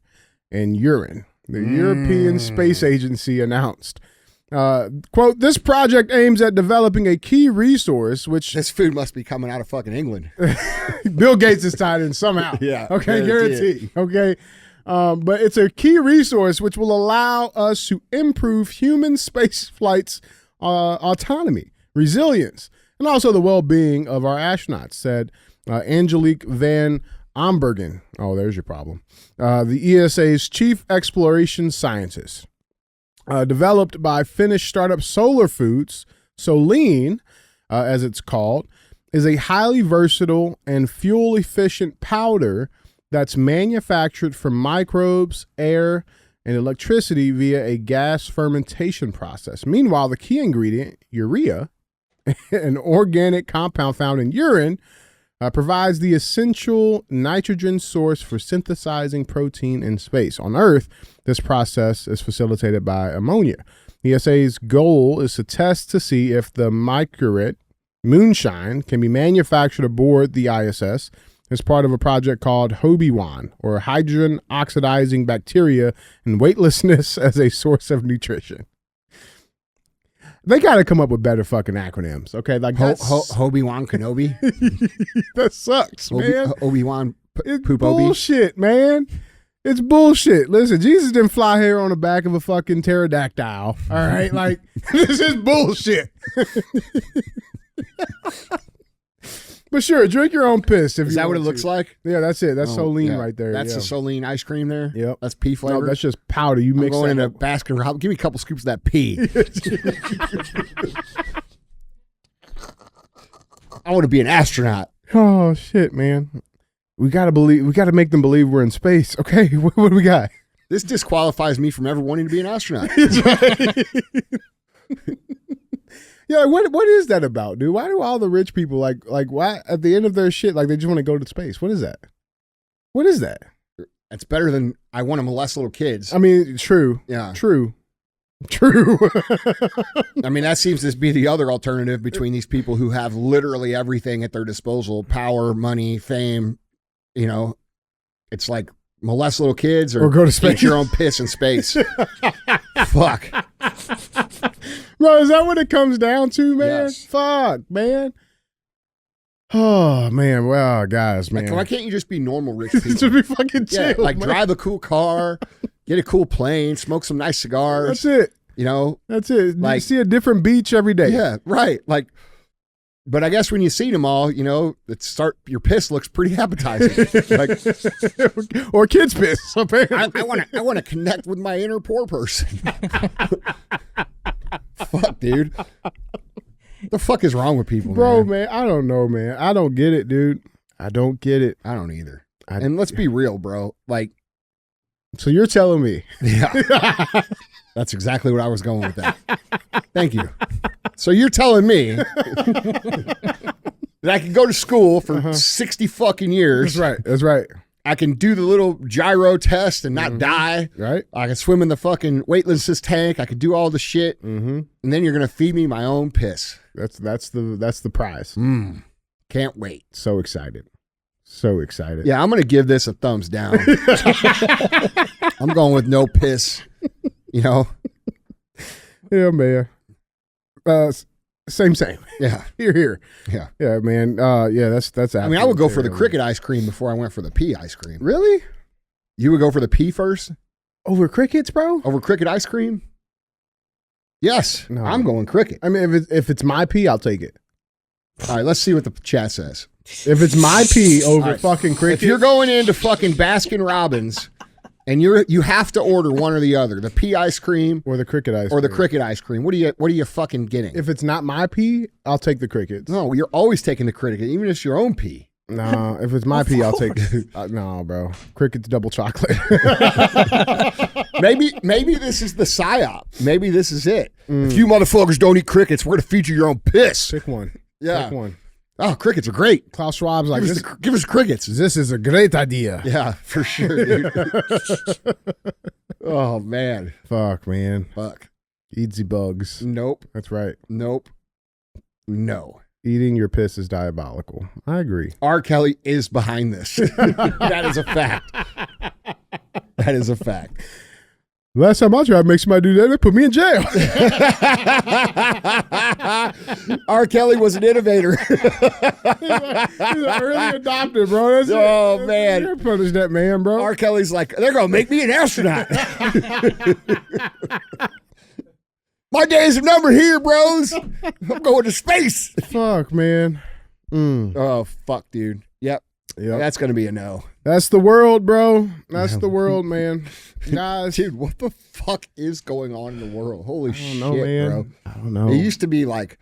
and urine, the European Space Agency announced. Quote, this project aims at developing a key resource, which... This food must be coming out of fucking England. Bill Gates is tied in somehow. Yeah. Okay, guarantee. Okay. But it's a key resource which will allow us to improve human space flight's autonomy, resilience, and also the well-being of our astronauts, said Angelique van Ambergen. Oh, there's your problem. The ESA's chief exploration scientist. Developed by Finnish startup Solar Foods, Solean, as it's called, is a highly versatile and fuel-efficient powder that's manufactured from microbes, air, and electricity via a gas fermentation process. Meanwhile, the key ingredient, urea, an organic compound found in urine, provides the essential nitrogen source for synthesizing protein in space. On Earth, this process is facilitated by ammonia. ESA's goal is to test to see if the microbate moonshine can be manufactured aboard the ISS as part of a project called Hobie-Wan, or hydrogen oxidizing bacteria and weightlessness as a source of nutrition. They got to come up with better fucking acronyms, okay? Like Obi-Wan Kenobi. That sucks, man. Obi-Wan It's Poop Obi. bullshit, man. It's bullshit. Listen, Jesus didn't fly here on the back of a fucking pterodactyl. All right, like this is bullshit. But sure, drink your own piss. If Is you that what want it looks to. like? Yeah, that's it. That's Solein yeah. right there. That's yeah. the Solein ice cream there? Yep. That's pea flavor? No, that's just powder. You I'm mix going that into Baskin Robbins. Give me a couple scoops of that pea. I want to be an astronaut. Oh shit, man. We gotta make them believe we're in space. Okay, what do we got? This disqualifies me from ever wanting to be an astronaut. Yeah, what is that about, dude? Why do all the rich people like why at the end of their shit like they just want to go to space? What is that? What is that? It's better than I want to molest little kids. I mean, true. Yeah. True. I mean, that seems to be the other alternative between these people who have literally everything at their disposal: power, money, fame. You know, it's like molest little kids or go to space. Eat your own piss in space. Fuck. Bro, is that what it comes down to, man? Yes. Fuck, man. Oh, man. Well, guys, man. Like, why can't you just be normal rich people? Just be fucking chill, Yeah, like man. drive a cool car, get a cool plane, smoke some nice cigars. That's it. You know? That's it. Like- You see a different beach every day. Yeah, right. Like, but I guess when you see them all, you know, your piss looks pretty appetizing. Like, or kids piss, apparently. I want to connect with my inner poor person. Fuck, dude. The fuck is wrong with people, Bro, man? I don't know, man. I don't get it, dude. I don't get it. I don't either. And let's be real, bro. Like, so you're telling me. Yeah. That's exactly what I was going with that. Thank you. So you're telling me that I can go to school for 60 fucking years. That's right. That's right. I can do the little gyro test and not die. Right. I can swim in the fucking weightlessness tank. I can do all the shit. Mm-hmm. And then you're going to feed me my own piss. That's the prize. Can't wait. So excited. So excited. Yeah, I'm going to give this a thumbs down. I'm going with no piss. You know? Yeah, man. Same. Yeah. Here. Yeah. Yeah, man. Yeah, that's I mean, I would go for the cricket ice cream before I went for the pea ice cream. Really? You would go for the pea first? Over crickets, bro? Over cricket ice cream? Yes. No. I'm going cricket. I mean, if it's my pee, I'll take it. All right, let's see what the chat says. If it's my pee over right. fucking cricket. If you're going into fucking Baskin Robbins and you have to order one or the other, the pea ice cream or the cricket ice or the cream. cricket ice cream, what are you fucking getting? If it's not my pee, I'll take the crickets. No, you're always taking the cricket, even if it's your own pee. No, if it's my pee, I'll take no, bro. Cricket's double chocolate. Maybe this is the psyop. Maybe this is it. If you motherfuckers don't eat crickets, we're going to feed you your own piss. Pick one. Yeah. Pick one. Oh, crickets are great. Klaus Schwab's like, Give us crickets. This is a great idea. Yeah, for sure, dude. Oh, man. Fuck, man. Fuck. Eat the bugs. Nope. That's right. Nope. No. Eating your piss is diabolical. I agree. R. Kelly is behind this. That is a fact. That is a fact. Last time I tried to make somebody do that, they put me in jail. R. Kelly was an innovator. He's an early adopter, bro. That's Oh, it. man. You punish that man, bro. R. Kelly's like, they're going to make me an astronaut. My days are numbered here, bros. I'm going to space. Fuck, man. Oh, fuck, dude. Yep. That's going to be a no. That's the world, bro. That's the world, man. Guys. Dude, what the fuck is going on in the world? Holy shit, man. bro. I don't know. It used to be like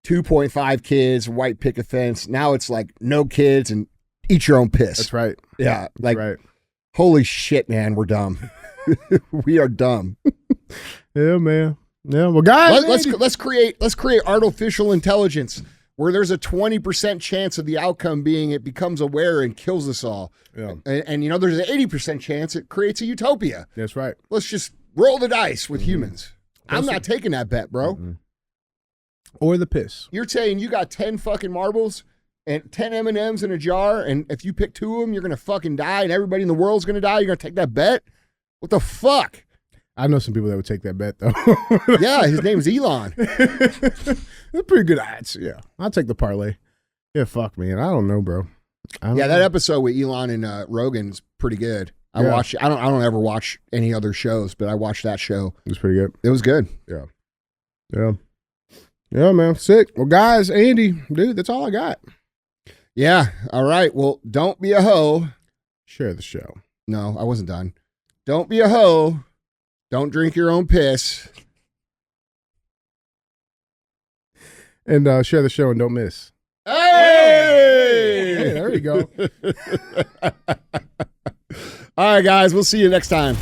2.5 kids, white picket fence. Now it's like no kids and eat your own piss. That's right. Yeah. Like, right. Holy shit, man. We're dumb. We are dumb. Yeah, man. Yeah, well, guys, Let's create artificial intelligence where there's a 20% chance of the outcome being it becomes aware and kills us all. Yeah. And you know, there's an 80% chance it creates a utopia. That's right. Let's just roll the dice with humans. I'm not taking that bet, bro. Or the piss. You're saying you got 10 fucking marbles and 10 M&Ms in a jar, and if you pick 2 of them, you're going to fucking die, and everybody in the world's going to die? You're going to take that bet? What the fuck? I know some people that would take that bet, though. Yeah, his name's Elon. They're pretty good odds. Yeah, I'll take the parlay. Yeah, fuck, man. I don't know, bro. Yeah, that episode with Elon and Rogan's pretty good. I watched. I don't ever watch any other shows, but I watched that show. It was pretty good. It was good. Yeah, man. Sick. Well, guys, Andy, dude, that's all I got. Yeah. All right. Well, don't be a hoe. Share the show. No, I wasn't done. Don't be a hoe. Don't drink your own piss. And share the show and don't miss. Hey! Hey, there you go. All right, guys. We'll see you next time.